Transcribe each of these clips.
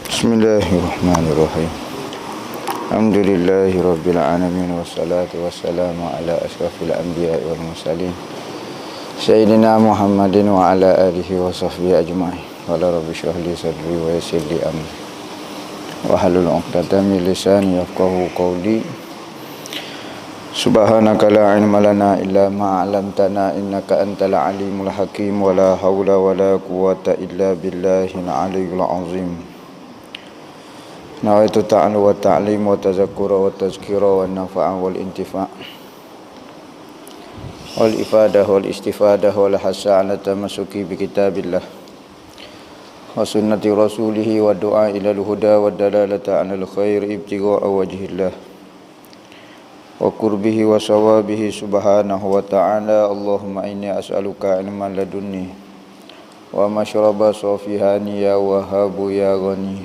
Bismillahirrahmanirrahim. Alhamdulillahi rabbil alamin, wassalatu wassalamu ala asyrafil anbiya'i wal mursalin Sayyidina Muhammadin wa ala alihi wa sahbihi ajma'in. Qala rabbi shrah li sadri wa yassir li amri wahlul 'uqdatam min lisani yafqahu qawli. Subhanaka la ilma lana illa ma 'allamtana innaka antal alimul hakim. Wa la haula wa la quwwata illa billahil aliyyil azim. Nawaitu ta'allu wa ta'lim wa tazakkura wa tazkira wa nafa'a wal intifa' wal ifadah wal istifadah wal hasa ala tamasuki bi kitabillah wa sunnati rasulihi wa du'a ila al-huda wa dalalata 'ala al-khair ibtigha'a wajhillah wa qurbihi wa sawabihi subhanahu wa ta'ala. Allahumma inni as'aluka ilman ladunni wa mashraba safihani ya wahhabu ya ghani.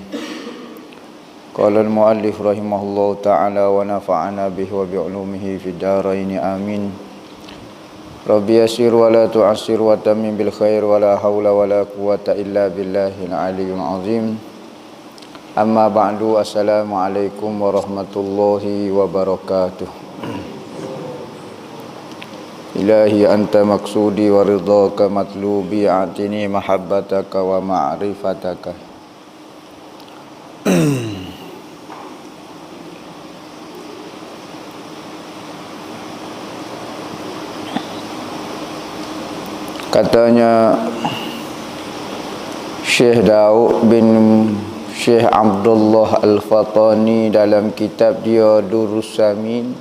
Qala al-muallif rahimahullahu ta'ala wa nafa'ana bihi wa bi'ulumihi fid dharain amin. Rabbi yassir wa la tu'assir wa tammim bil khair wa la haula wa la quwwata illa billahil aliyyil azim. Amma ba'du, assalamu alaikum warahmatullahi wabarakatuh. Ilahi anta maksudi wa ridhaka matlubi, atini mahabbataka wa ma'rifataka. Katanya Syekh Daud bin Syekh Abdullah Al-Fatani dalam kitab dia Durus Samin,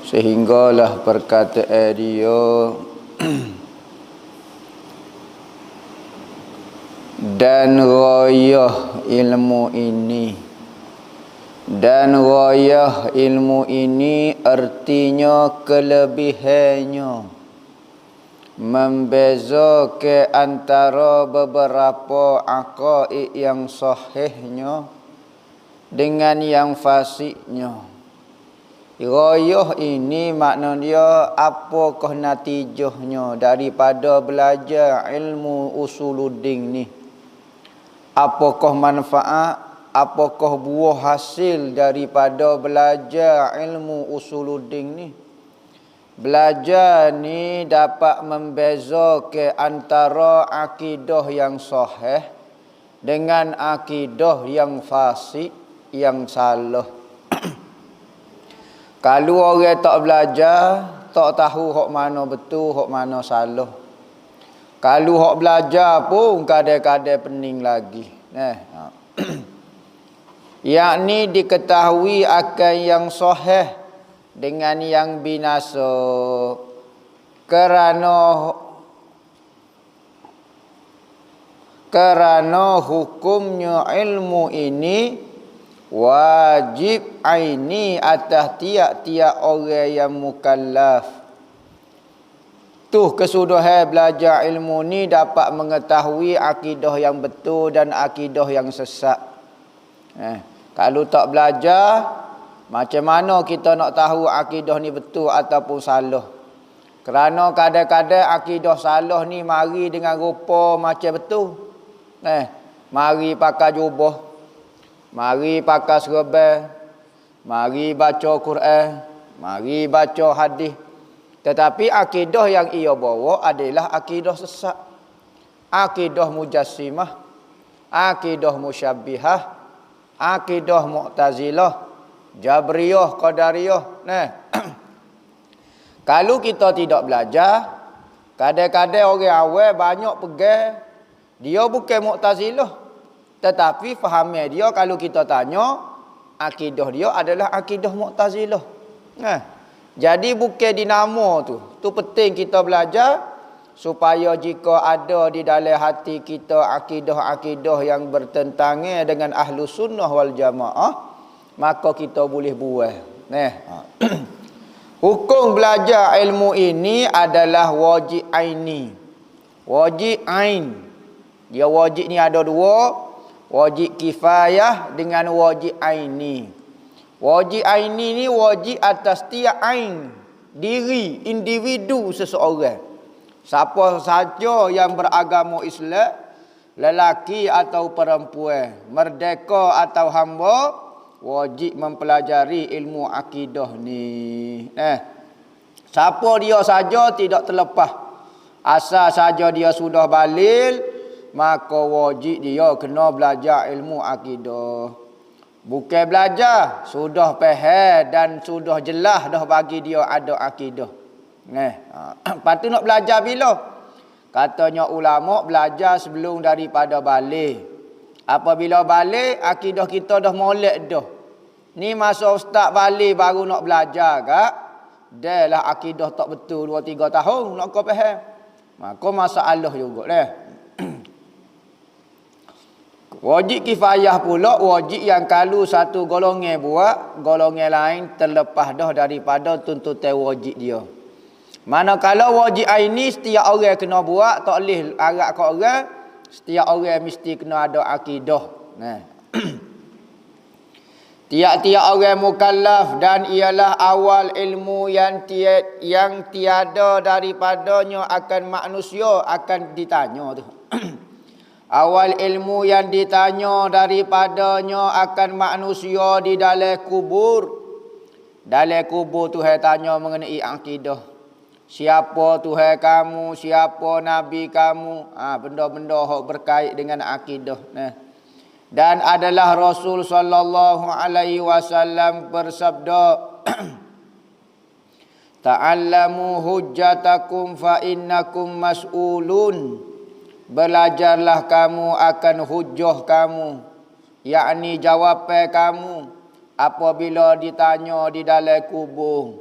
sehinggalah perkataan dia dan ghayah ilmu ini, dan ghayah ilmu ini artinya kelebihannya membezakan antara beberapa aqaid yang sahihnya dengan yang fasidnya. Ghayah ini makna dia apakah natijahnya daripada belajar ilmu usuluddin ni? Apakah manfaat, apakah buah hasil daripada belajar ilmu usuluddin ni? Belajar ni dapat membezakan antara akidah yang sahih dengan akidah yang fasid, yang salah. Kalau orang tak belajar, tak tahu hak mana betul, hak mana salah. Kalau hak belajar pun kadang-kadang pening lagi. Yakni diketahui akan yang sahih dengan yang binasa, kerana hukumnya ilmu ini wajib aini atas tiap-tiap orang yang mukallaf. Tuh kesudahan belajar ilmu ni dapat mengetahui akidah yang betul dan akidah yang sesat. Kalau tak belajar, macam mana kita nak tahu akidah ni betul ataupun salah? Kerana kadang-kadang akidah salah ni mari dengan rupa macam betul. Mari pakai jubah, mari pakai serban, mari baca Quran, mari baca hadis. Tetapi akidah yang ia bawa adalah akidah sesat. Akidah mujassimah, akidah musyabbihah, akidah mu'tazilah, Jabriyah, Qadariyah. Kalau kita tidak belajar, kadang-kadang orang awal banyak pegang dia bukan Mu'tazilah, tetapi fahamnya dia kalau kita tanya, akidah dia adalah akidah Mu'tazilah. Jadi bukan dinamo tu penting kita belajar supaya jika ada di dalam hati kita akidah-akidah yang bertentangan dengan Ahlus Sunnah wal Jamaah, maka kita boleh buat. Hukum belajar ilmu ini adalah wajib aini. Wajib ain. Dia wajib ni ada dua, wajib kifayah dengan wajib aini. Wajib aini ni wajib atas tiap ain, diri, individu seseorang. Siapa saja yang beragama Islam, lelaki atau perempuan, merdeka atau hamba, wajib mempelajari ilmu akidah ni. Siapa dia saja tidak terlepas. Asal saja dia sudah balil, maka wajib dia kena belajar ilmu akidah. Bukan belajar, sudah faham dan sudah jelas dah bagi dia ada akidah. Lepas tu nak belajar bila? Katanya ulama belajar sebelum daripada balik. Apabila balik, akidah kita dah molek dah. Ni masa ustaz balik baru nak belajar kak. Dah lah akidah tak betul 2-3 tahun nak kau faham. Maka masalah juga lah. Wajib kifayah pula, wajib yang kalau satu golongan buat, golongan lain terlepas dah daripada tuntutan wajib dia. Manakala wajib ini setiap orang kena buat, tak boleh harap kat orang, setiap orang mesti kena ada akidah. Tiap-tiap orang mukallaf dan ialah awal ilmu yang tiada daripadanya akan manusia akan ditanya tu. Awal ilmu yang ditanya daripadanya akan manusia di dalam kubur. Dalam kubur Tuhan tanya mengenai akidah. Siapa Tuhan kamu, siapa Nabi kamu, benda-benda yang berkait dengan akidah. Dan adalah Rasul sallallahu alaihi wasallam bersabda, ta'allamu hujjatakum fa innakum mas'ulun. Belajarlah kamu akan hujjah kamu, yakni jawapan kamu apabila ditanya di dalam kubur.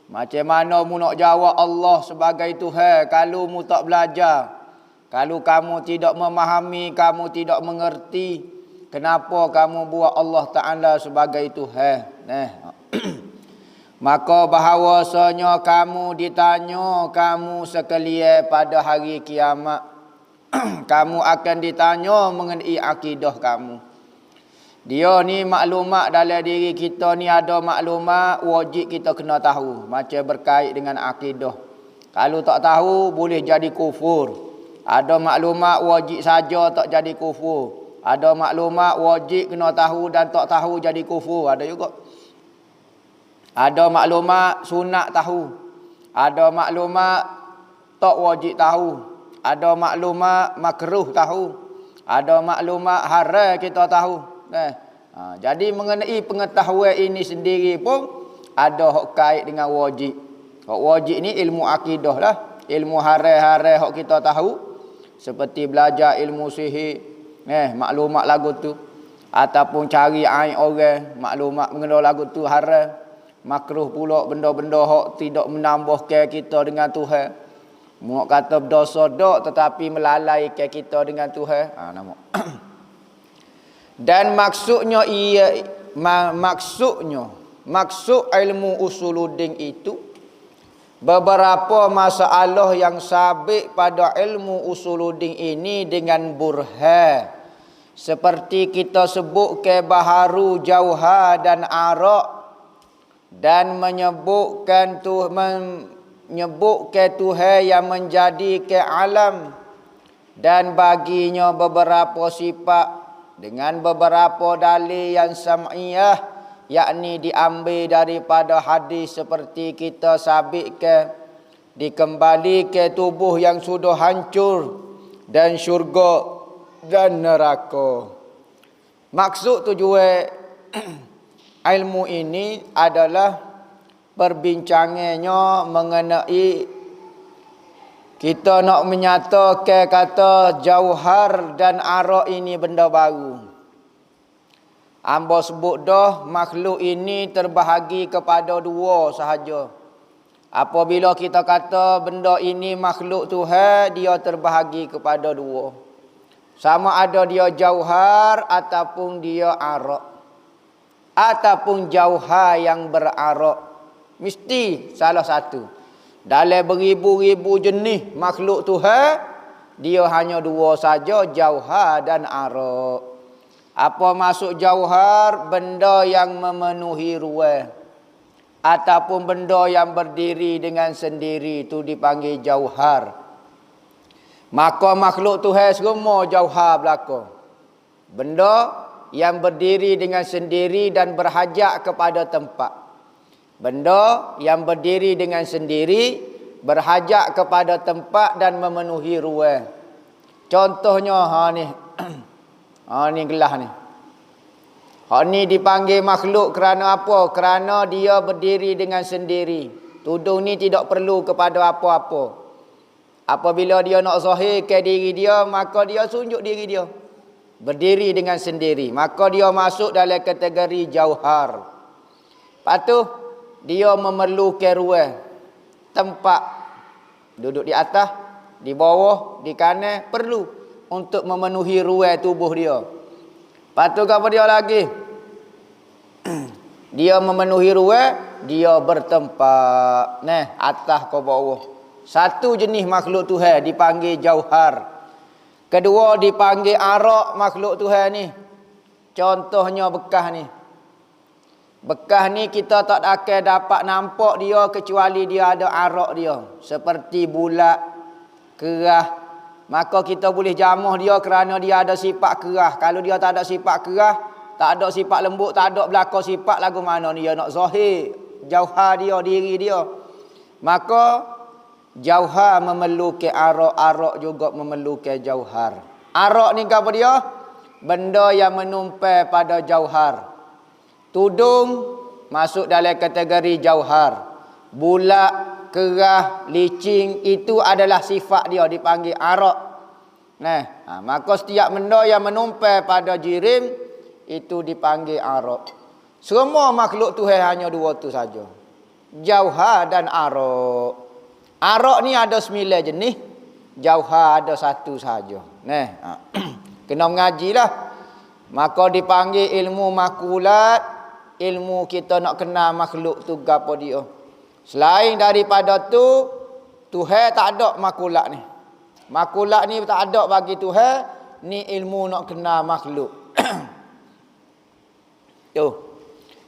Macam mana mu nak jawab Allah sebagai Tuhan kalau mu tak belajar? Kalau kamu tidak memahami, kamu tidak mengerti, kenapa kamu buat Allah Ta'ala sebagai Tuhan? Maka bahawasanya kamu ditanya, kamu sekalian pada hari kiamat. Kamu akan ditanya mengenai akidah kamu. Dia ni maklumat dalam diri kita ni ada maklumat wajib kita kena tahu. Macam berkait dengan akidah. Kalau tak tahu boleh jadi kufur. Ada maklumat wajib saja tak jadi kufur. Ada maklumat wajib kena tahu dan tak tahu jadi kufur. Ada juga. Ada maklumat sunat tahu. Ada maklumat tak wajib tahu. Ada maklumat makruh tahu. Ada maklumat haram kita tahu. Jadi mengenai pengetahuan ini sendiri pun ada hak kait dengan wajib. Hak wajib ni ilmu akidah lah. Ilmu haram-haram hak kita tahu. Seperti belajar ilmu sihir. Maklumat lagu tu. Ataupun cari aib orang. Maklumat mengenai lagu tu haram. Makruh pula benda-benda hak tidak menambahkan kita dengan Tuhan. Muak kata berdosa dak tetapi melalaikan kita dengan Tuhan. Nama. Dan maksud ilmu usuluddin itu beberapa masalah yang sabit pada ilmu usuluddin ini dengan burhan. Seperti kita sebut ke baharu jauhar dan arak dan menyebutkan Tuhan yang menjadi ke alam dan baginya beberapa sifat dengan beberapa dalil yang sam'iyah, yakni diambil daripada hadis seperti kita sabitkan, dikembali ke tubuh yang sudah hancur dan syurga dan neraka. Maksud tujuan ilmu ini adalah perbincangannya mengenai kita nak menyatakan kata jauhar dan arak ini benda baru. Hamba sebut dah makhluk ini terbahagi kepada dua sahaja. Apabila kita kata benda ini makhluk Tuhan, dia terbahagi kepada dua. Sama ada dia jauhar ataupun dia arak. Ataupun jauhar yang berarak. Mesti salah satu. Dalam beribu-ribu jenis makhluk Tuhan, dia hanya dua saja, jauhar dan arak. Apa maksud jauhar? Benda yang memenuhi ruang. Ataupun benda yang berdiri dengan sendiri, itu dipanggil jauhar. Maka makhluk Tuhan semua jauhar belaka. Benda yang berdiri dengan sendiri dan berhajat kepada tempat. Benda yang berdiri dengan sendiri, berhajat kepada tempat dan memenuhi ruang. Contohnya ni. Ni gelas ni. Ni dipanggil makhluk kerana apa? Kerana dia berdiri dengan sendiri. Tudung ni tidak perlu kepada apa-apa. Apabila dia nak zahirkan diri dia, maka dia tunjuk diri dia. Berdiri dengan sendiri. Maka dia masuk dalam kategori jauhar. Lepas tu, dia memerlukan ruang. Tempat. Duduk di atas, di bawah, di kanan. Perlu untuk memenuhi ruang tubuh dia. Lepas tu apa dia lagi? Dia memenuhi ruang, dia bertempat. Atas ke bawah. Satu jenis makhluk Tuhan dipanggil jauhar. Kedua dipanggil arak makhluk Tuhan ni. Contohnya bekas ni. Bekas ni kita tak akan dapat nampak dia kecuali dia ada arak dia. Seperti bulat, kerah. Maka kita boleh jamah dia kerana dia ada sifat kerah. Kalau dia tak ada sifat kerah, tak ada sifat lembut, tak ada belakang sifat, lagu mana dia nak zahir jauhar dia, diri dia. Maka jauhar memerlukan arak, arak juga memerlukan jauhar. Arak ni apa dia? Benda yang menumpai pada jauhar. Tudung masuk dalam kategori jauhar. Bulat, kerah, licin, itu adalah sifat dia, dipanggil arak. Maka setiap benda yang menumpai pada jirim, itu dipanggil arak. Semua makhluk Tuhan hanya dua tu saja. Jauhar dan arak. Arak ni ada 9 jenis, jauhar ada 1 saja. Kena mengajilah. Maka dipanggil ilmu makulat, ilmu kita nak kenal makhluk tu gapo dia. Selain daripada tu, Tuhan tak ada makulat ni. Makulat ni tak ada bagi Tuhan, ni ilmu nak kenal makhluk.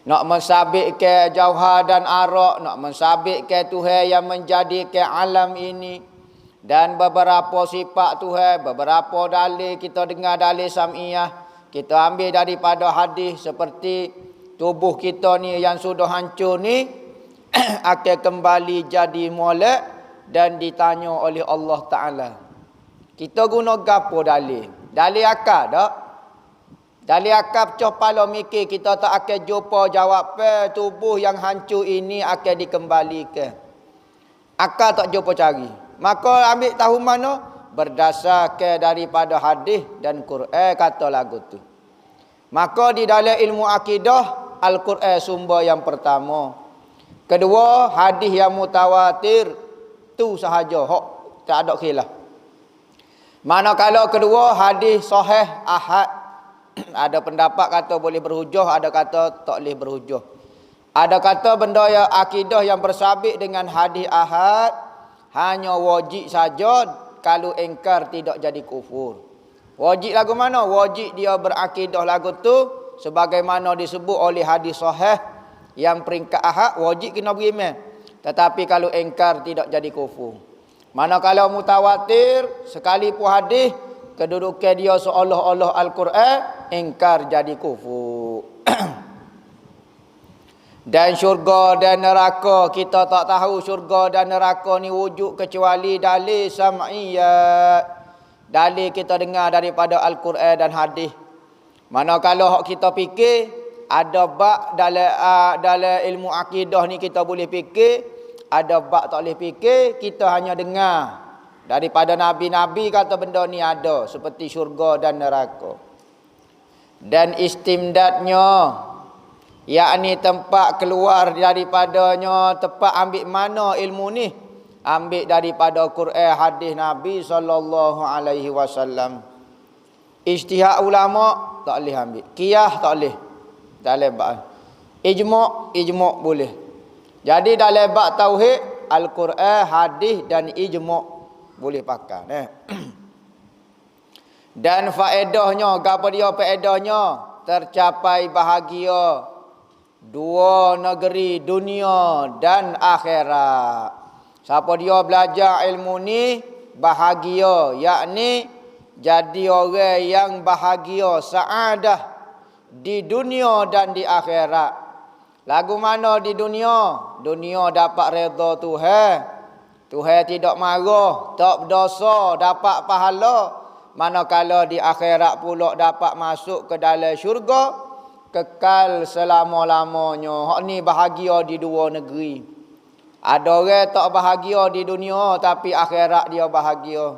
Nak mensabitkan jauhar dan arak, nak mensabitkan Tuhan yang menjadikan alam ini. Dan beberapa sifat Tuhan, beberapa dalil, kita dengar dalil sam'iyah. Kita ambil daripada hadis seperti tubuh kita ni yang sudah hancur ni, akan kembali jadi molek dan ditanya oleh Allah Ta'ala. Kita guna gapo dalil? Dalil akal tak? Dalil akal pecah pala mikir, kita tak akan jumpa jawapan tubuh yang hancur ini akan dikembalikan. Akal tak jumpa cari. Maka ambil tahu mana? Berdasarkan daripada hadis dan Quran kata lagu tu. Maka di dalam ilmu akidah, Al-Quran sumber yang pertama. Kedua, hadis yang mutawatir. Tu sahaja. Tak ada khilaf. Manakala kedua, hadis sahih ahad. Ada pendapat kata boleh berhujah, ada kata tak boleh berhujah. Ada kata benda yang akidah yang bersabit dengan hadis ahad hanya wajib saja, kalau ingkar tidak jadi kufur. Wajib lagu mana? Wajib dia berakidah lagu tu sebagaimana disebut oleh hadis sahih yang peringkat ahad, wajib kena beriman. Tetapi kalau ingkar tidak jadi kufur. Manakala mutawatir, sekalipun hadis kedudukan dia seolah-olah Al-Quran, ingkar jadi kufur. Dan syurga dan neraka, kita tak tahu syurga dan neraka ni wujud kecuali dalil sam'iyat. Dalil kita dengar daripada Al-Quran dan hadis. Manakala kita fikir, ada bab dalam ilmu akidah ni kita boleh fikir, ada bab tak boleh fikir, kita hanya dengar. Daripada Nabi-Nabi kata benda ni ada. Seperti syurga dan neraka. Dan istimdadnya, yakni tempat keluar daripadanya, tempat ambil mana ilmu ni? Ambil daripada Quran, hadis Nabi SAW. Ijtihad ulama tak boleh ambil. Qiyas tak boleh. Dalam bab ijma' boleh. Jadi dalam bab tauhid, Al-Quran, hadis dan ijma' boleh pakai. Dan faedahnya, apa dia faedahnya? Tercapai bahagia dua negeri, dunia dan akhirat. Siapa dia belajar ilmu ni, bahagia, yakni jadi orang yang bahagia, saadah di dunia dan di akhirat. Lagu mana di dunia? Dunia dapat redha Tuhan. Tuhan tidak marah, tak berdosa, dapat pahala. Manakala di akhirat pula dapat masuk ke dalam syurga, kekal selama-lamanya. Hak ni bahagia di dua negeri. Ada orang tak bahagia di dunia tapi akhirat dia bahagia.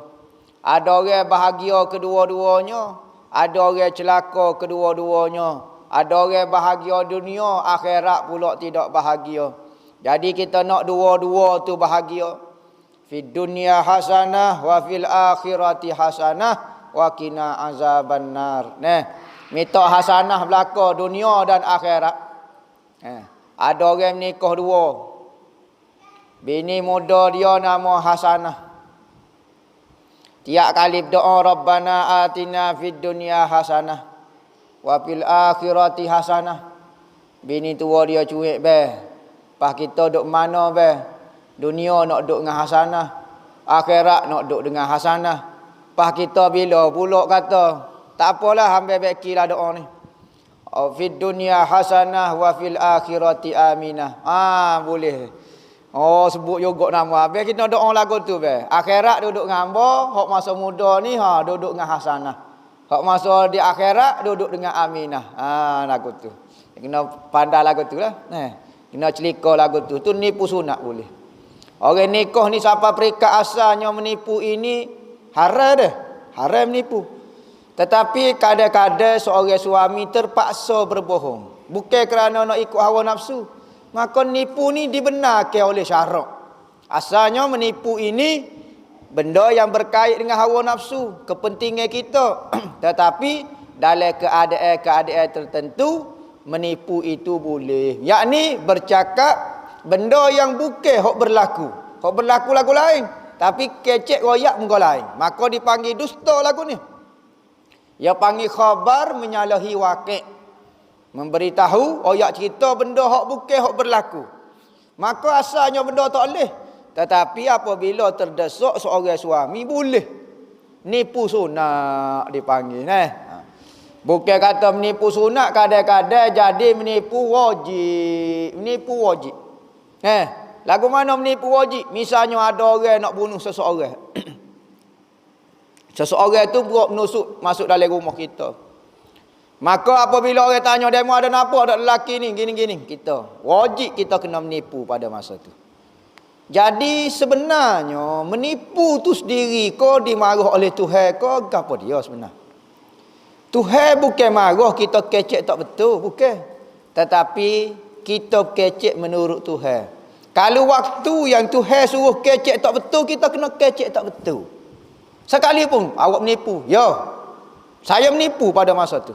Ada orang bahagia kedua-duanya, ada orang celaka kedua-duanya. Ada orang bahagia dunia, akhirat pula tidak bahagia. Jadi kita nak dua-dua tu bahagia. Fid dunya hasanah wa fil akhirati hasanah wa qina azaban nar. Minta hasanah belaka dunia dan akhirat. Ada orang menikah dua. Bini muda dia nama Hasanah. Tiap kali berdoa Rabbana atina fid dunya hasanah wa fil akhirati hasanah. Bini tua dia cuik Pas kita duk mana Dunia nak duk dengan hasanah, akhirat nak duk dengan hasanah. Pas kita bila pula kata, tak apalah ambil baiklah doa ni. Fid dunya hasanah wa fil akhirati aminah. Boleh. Sebut juga nama. Habis kita doa lagu tu Akhirat duduk dengan hamba, hak masa muda ni duduk dengan hasanah. Hak masa di akhirat duduk dengan aminah. Lagu tu. Kena pandai lagu tu lah. Kena celika lagu tu. Tu nipu sunat boleh. Orang nikah ni sampai peringkat asalnya menipu ini haram dah. Haram menipu. Tetapi kadang-kadang seorang suami terpaksa berbohong. Bukan kerana nak ikut hawa nafsu. Maka nipu ni dibenarkan oleh syarak. Asalnya menipu ini benda yang berkait dengan hawa nafsu, kepentingan kita. Tetapi dalam keadaan-keadaan tertentu menipu itu boleh. Yakni bercakap benda yang bukan hak berlaku. Hak berlaku lagu lain. Tapi kecek royak muka lain. Maka dipanggil dusta lagu ni. Dia panggil khabar menyalahi wakil. Memberitahu, royak cerita benda hak bukan hak berlaku. Maka asalnya benda tak boleh. Tetapi apabila terdesak seorang suami, boleh. Nipu sunat dipanggil. Bukan kata menipu sunat, kadang-kadang jadi menipu wajib. Menipu wajib. Lagu mana menipu wajib? Misalnya ada orang nak bunuh seseorang. Seseorang tu buat menusuk masuk dalam rumah kita. Maka apabila orang tanya, demo ada apa? Ada lelaki ni, gini-gini. Kita wajib kita kena menipu pada masa tu. Jadi sebenarnya menipu tu sendiri kau dimarah oleh Tuhan kau apa dia sebenarnya? Tuhan bukan marah kita kecek tak betul, bukan. Tetapi kita kecek menurut Tuhan. Kalau waktu yang Tuhan suruh kecek tak betul, kita kena kecek tak betul. Sekalipun awak menipu, saya menipu pada masa tu.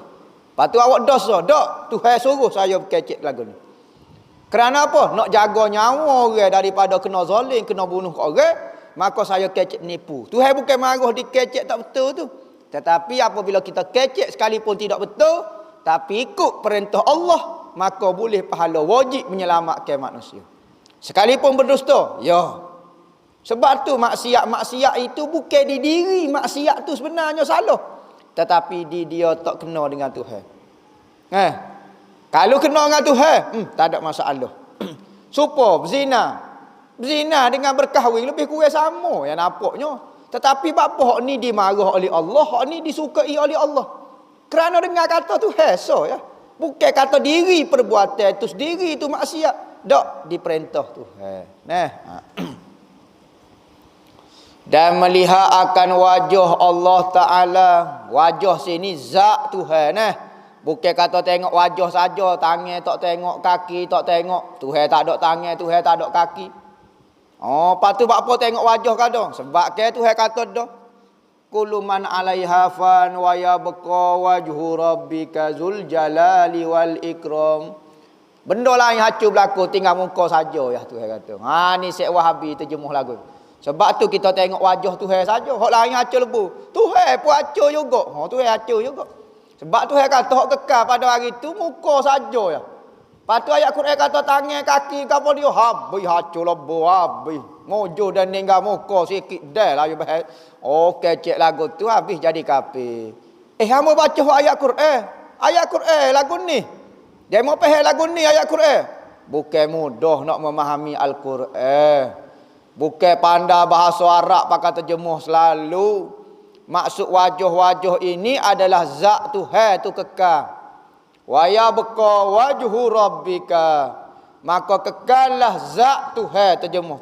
Lepas tu awak dosa, Tuhan suruh saya kecek lagu ni. Kerana apa? Nak jaga nyawa orang daripada kena zalim, kena bunuh orang, maka saya kecek menipu. Tuhan bukan marah dikecek tak betul tu. Tetapi apabila kita kecek sekalipun tidak betul, tapi ikut perintah Allah, maka boleh pahala wajib menyelamatkan manusia. Sekalipun berdusta, Sebab tu maksiat itu bukan di diri maksiat tu sebenarnya salah. Tetapi dia tak kena dengan Tuhan. Kalau kena dengan Tuhan, tak ada masalah. Supaya berzina dengan berkahwin lebih kurang sama yang nampaknya. Tetapi bapa hak ni dimarah oleh Allah, hak ni disukai oleh Allah. Kerana dengar kata Tuhan bukan kata diri perbuatan itu sendiri itu maksiat. Tak diperintah Tuhan. Dan melihat akan wajah Allah Ta'ala. Wajah sini zat Tuhan. Bukan kata tengok wajah saja, tangan tak tengok, kaki tak tengok. Tuhan tak ada tangan, Tuhan tak ada kaki. Lepas tu apa tengok wajah kadang? Sebab ke Tuhan kata dah. Kullu man 'alaiha fan wa yabqa wajhu rabbika dzul jalali wal ikram. Benda lain hancur berlaku, tinggal muka saja Tuhan kata. Ni Syekh Wahabi terjemuh lagu. Sebab tu kita tengok wajah Tuhan saja. Hak lain hancur lebu. Tuhan pun hancur juga. Tuhan hancur juga. Sebab Tuhan kata hak kekal pada hari tu muka saja Lepas tu ayat Quran kata tangan, kaki, apa dia habis hancur lebu habis. Mojo dan ninggal muka sikit dah lah you bahas. Kecek lagu tu habis jadi kafir. Hamba baca ayat Quran. Ayat Quran lagu ni. Dia mau faham lagu ni ayat Quran. Bukan mudah nak memahami Al-Quran. Bukan pandai bahasa Arab pakai terjemuh selalu. Maksud wajah-wajah ini adalah zat Tuhan tu kekal. Wa yabqa wajhu rabbika. Maka kekallah zat Tuhan terjemuh.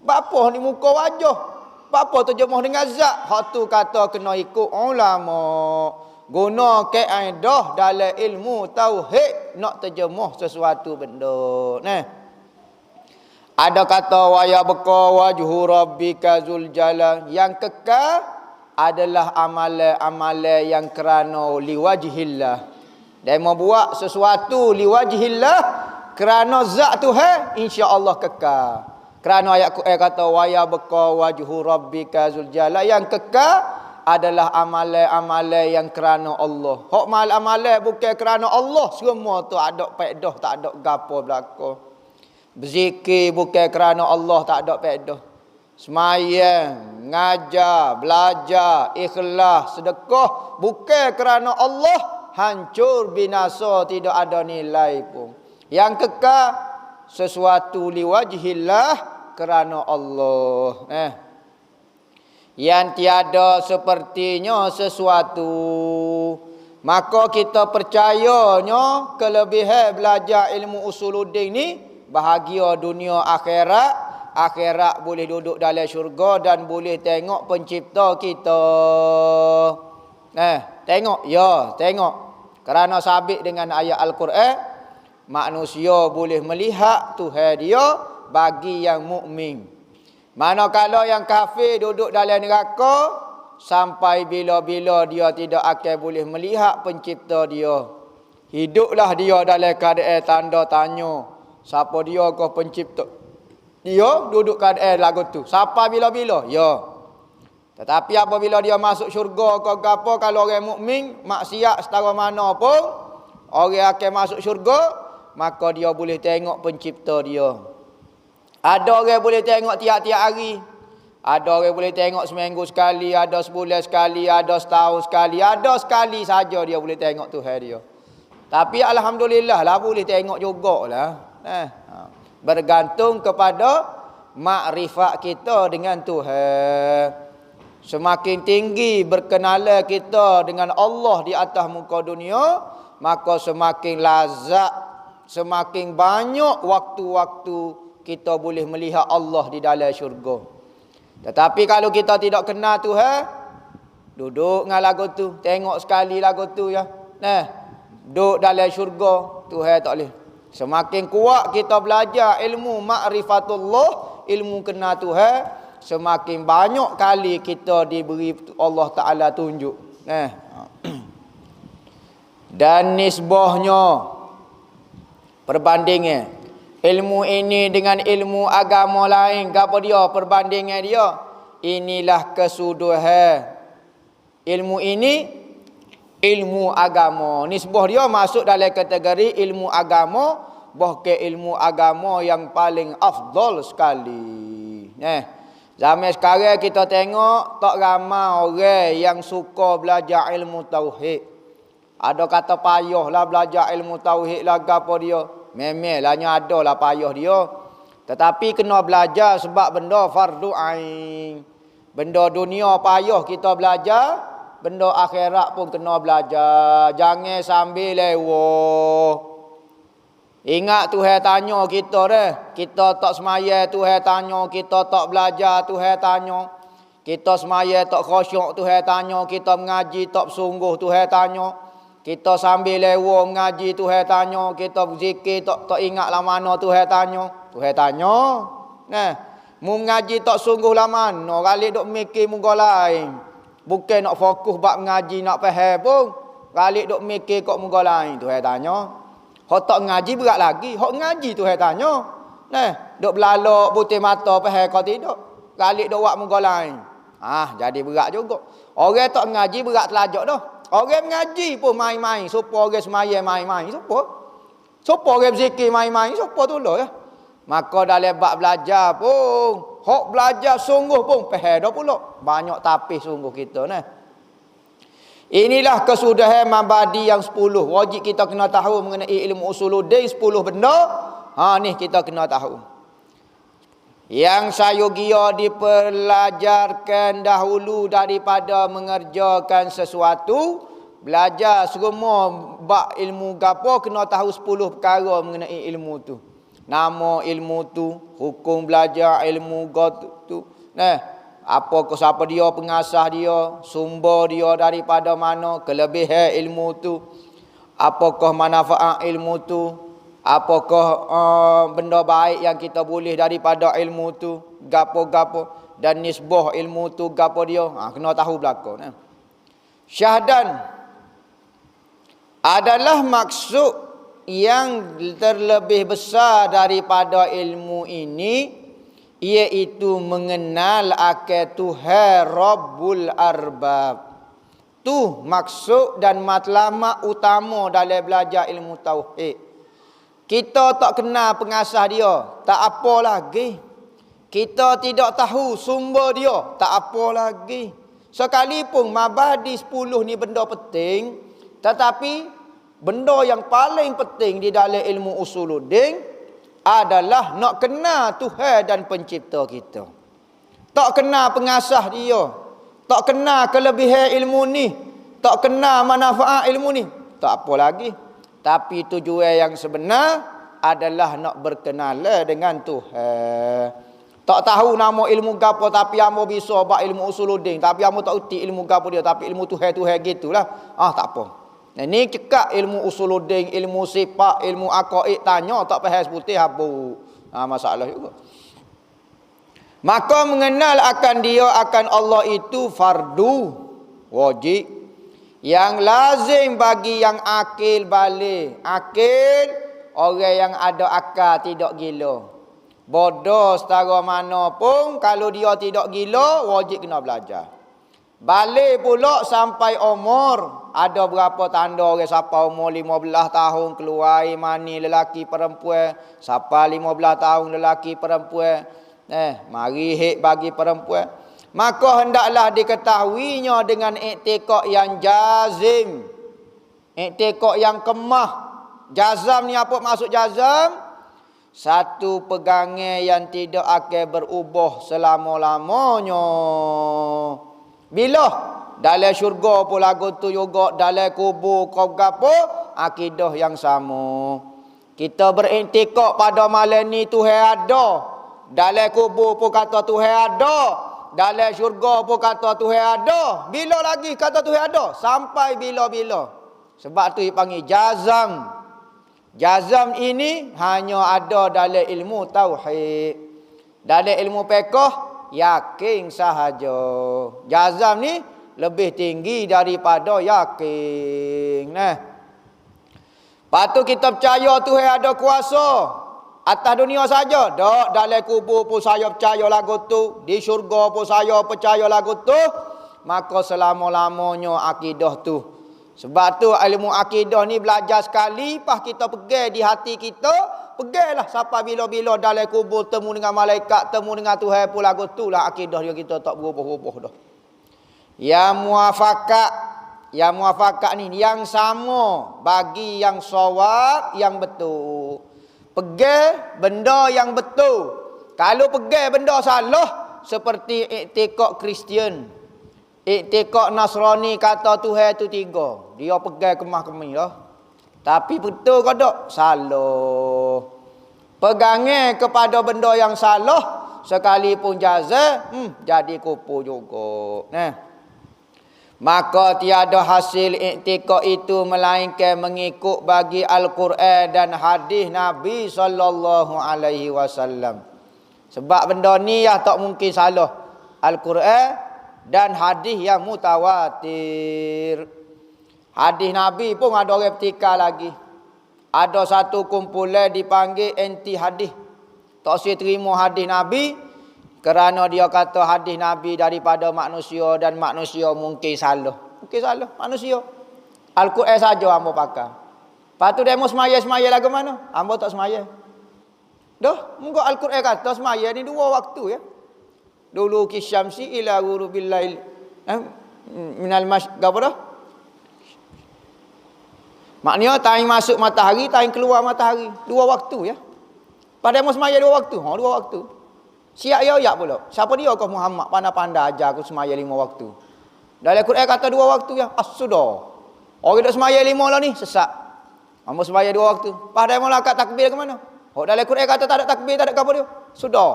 Bapa ni muka wajah. Bapa terjemuh dengan zat. Hak tu kata kena ikut ulama. Guna kaedah dalam ilmu tauhid nak terjemuh sesuatu benda. Nah. Ada kata wa yabqa wajhu rabbika zul jalal, yang kekal adalah amalan-amalan yang kerana liwajhillah. Dia mau buat sesuatu liwajhillah kerana zat Tuhan, insya-Allah kekal. Kerana ayat Quran kata wa yabqa wajhu rabbika zul jalal, yang kekal adalah amalan-amalan yang kerana Allah. Hak amalan bukan kerana Allah, semua tu ada faedah, tak ada gapo belaka. Berzikir bukan kerana Allah, tak ada faedah. Semayang, ngajar, belajar, ikhlas, sedekah bukan kerana Allah, hancur binasa, tidak ada nilai pun. Yang kekal sesuatu liwajhillah kerana Allah. Yang tiada sepertinya sesuatu, maka kita percayanya kelebihan belajar ilmu usuluddin ni bahagia dunia akhirat. Akhirat boleh duduk dalam syurga dan boleh tengok pencipta kita. Tengok, ya, tengok. Kerana sabit dengan ayat Al-Quran, manusia boleh melihat Tuhan dia bagi yang mukmin. Manakala yang kafir duduk dalam neraka, sampai bila-bila dia tidak akan boleh melihat pencipta dia. Hiduplah dia dalam keadaan tanda tanya. Siapa dia ke pencipta? Dia duduk keadaan lagu tu. Sampai bila-bila? Ya. Tetapi apabila dia masuk syurga ke apa, kalau orang mukmin maksiat setara mana pun, orang akan masuk syurga, maka dia boleh tengok pencipta dia. Ada orang boleh tengok tiap-tiap hari. Ada orang boleh tengok seminggu sekali, ada sebulan sekali, ada setahun sekali, ada sekali saja dia boleh tengok Tuhan dia. Tapi alhamdulillah lah boleh tengok jugalah. Bergantung kepada makrifat kita dengan Tuhan. Semakin tinggi berkenalan kita dengan Allah di atas muka dunia, maka semakin lazat, semakin banyak waktu-waktu kita boleh melihat Allah di dalam syurga. Tetapi kalau kita tidak kenal Tuhan, duduk dengan lagu tu, tengok sekali lagu tu ya. Duduk dalam syurga, Tuhan tak boleh. Semakin kuat kita belajar ilmu ma'rifatullah, ilmu kenal Tuhan, semakin banyak kali kita diberi Allah Ta'ala tunjuk. Dan nisbahnya, perbandingan ilmu ini dengan ilmu agama lain, apa dia perbandingan dia? Inilah kesuduhan. Ilmu ini ilmu agama. Nisbah dia masuk dalam kategori ilmu agama, bahkan ilmu agama yang paling afdal sekali. Zaman sekarang kita tengok tak ramai orang yang suka belajar ilmu tauhid. Ada kata payahlah belajar ilmu tauhid lah apa dia. Memelahnya ada lah payah dia. Tetapi kena belajar sebab benda fardu ain. Benda dunia payah kita belajar, benda akhirat pun kena belajar. Jangan sambil lewat. Ingat Tuhan tanya kita dah. Kita tak semaya Tuhan tanya. Kita tak belajar Tuhan tanya. Kita semaya tak khusyuk Tuhan tanya. Kita mengaji tak sungguh Tuhan tanya. Kita sambil lewat mengaji Tuhan tanya. Kita berzikir tak ingat lah mana Tuhan tanya. Tuhan tanya. Mu mengaji tak sungguh lah mana. Kali duk mikir muka lain. Bukan nak fokus bab mengaji nak faham pun. Kali duk mikir kok muka lain. Tuhan tanya. Hak tak ngaji berat lagi. Hak ngaji Tuhan tanya. Duk belalak putih mata faham kau tidak. Kali duk buat muka lain. Jadi berat juga. Orang tak ngaji berat telajak dah. Orang mengaji pun main-main. Supaya orang semaya main-main. Supaya orang berzikir main-main. Supaya tu lah ya. Maka dalam bab belajar pun Hok belajar sungguh pun faham dah pula. Banyak tapis sungguh kita nah. Inilah kesudahan mabadi yang 10. Wajib kita kena tahu mengenai ilmu usuluddin 10 benda. Ni kita kena tahu. Yang sayogia dipelajarkan dahulu daripada mengerjakan sesuatu, belajar semua bab ilmu gapo kena tahu 10 perkara mengenai ilmu tu. Nama ilmu tu, hukum belajar ilmu tu. Apakah siapa dia, pengasah dia, sumber dia daripada mana, kelebihan ilmu tu, apakah manfaat ilmu tu, apakah benda baik yang kita boleh daripada ilmu tu, gapo-gapo, dan nisbah ilmu tu gapo dia, kena tahu belakang. Syahdan adalah maksud yang terlebih besar daripada ilmu ini, iaitu mengenal akan Tuhan Rabbul Arbab. Tu maksud dan matlamat utama dalam belajar ilmu tauhid. Kita tak kenal pengasah dia, tak apa lagi. Kita tidak tahu sumber dia, tak apa lagi. Sekalipun mabadi 10 ni benda penting, tetapi benda yang paling penting di dalam ilmu usuluddin adalah nak kenal Tuhan dan pencipta kita. Tak kenal pengasah dia, tak kenal kelebihan ilmu ni, tak kenal manfaat ilmu ni, tak apa lagi. Tapi tujuan yang sebenar adalah nak berkenalan dengan Tuhan. Tak tahu nama ilmu gapo tapi amo bisa bab ilmu usuluddin, tapi amo tak erti ilmu gapo dia, tapi ilmu Tuhan gitulah. Tak apa. Ini cekak ilmu usuluddin, ilmu sifat, ilmu aqaid, tanya tak faham seputih habu. Masalah juga. Maka mengenal akan dia, akan Allah itu fardu, wajib, yang lazim bagi yang akil balik. Akil, orang yang ada akal tidak gila. Bodoh setara mana pun, kalau dia tidak gila, wajib kena belajar. Balik pula sampai umur. Ada berapa tanda orang siapa umur 15 tahun keluar mani lelaki perempuan. Siapa 15 tahun lelaki perempuan. Mari hik bagi perempuan. Maka hendaklah diketahuinya dengan iktikad yang jazim. Iktikad yang kemah. Jazam ni apa maksud jazam? Satu pegangan yang tidak akan berubah selama-lamanya. Bila? Dalam syurga pun lagu tu juga, dalam kubur kau gapo, akidah yang sama. Kita beriktikad pada malam ni Tuhan ada. Dalam kubur pun kata Tuhan ada. Dalam syurga pun kata Tuhan ada. Bila lagi kata Tuhan ada? Sampai bila-bila. Sebab tu dipanggil jazam. Jazam ini hanya ada dalam ilmu tauhid. Dalam ilmu fiqh yakin sahaja. Jazam ni lebih tinggi daripada yakin. Lepas tu kita percaya Tuhan ada kuasa atas dunia saja. Tak, dalam kubur pun saya percaya lagu tu, di syurga pun saya percaya lagu tu. Maka selama-lamanya akidah tu. Sebab tu ilmu akidah ni belajar sekali, pas kita pegang di hati kita, peganglah sampai bila-bila dalam kubur temu dengan malaikat, temu dengan Tuhan pun lagu tu lah akidah dia kita tak berubah-ubah dah. Yang muafakat ni yang sama bagi yang sawab, yang betul. Pegang benda yang betul. Kalau pegang benda salah seperti iktikad Kristian, iktikad Nasrani kata Tuhan itu 3. Dia pegang kemah-kemih lah. Tapi betul ke tak? Salah. Pegangan kepada benda yang salah sekalipun jaza, jadi kupu juga. Maka tiada hasil iktikad itu melainkan mengikut bagi Al-Quran dan hadis Nabi sallallahu alaihi wasallam. Sebab benda ni ya tak mungkin salah. Al-Quran dan hadis yang mutawatir. Hadis Nabi pun ada orang petika lagi. Ada satu kumpulan dipanggil anti hadis. Tak usah terima hadis Nabi kerana dia kata hadis Nabi daripada manusia dan manusia mungkin salah. Mungkin salah manusia. Al-Quran saja hamba pakai. Lepas tu demo semaya-semaya lagu mana? Hamba tak semaya. Dah, muka Al-Quran kata semaya ni 2 waktu ya. Dulu kisyamsi ila ghurubil lail. Minal apa dah? Maknanya time masuk matahari, time keluar matahari. 2 waktu ya. Pada mus semaya 2 waktu. 2 waktu. Siap ya pula. Siapa dia kau Muhammad pandai-pandai ajar aku semaya 5 waktu. Dalam Quran kata 2 waktu ya. As-sudah. Orang duk semaya 5 lah ni sesat. Amos semaya 2 waktu. Padahal mula kat takbir ke mana? Dalam Quran kata tak ada takbir, tak ada apa dia. Sudah.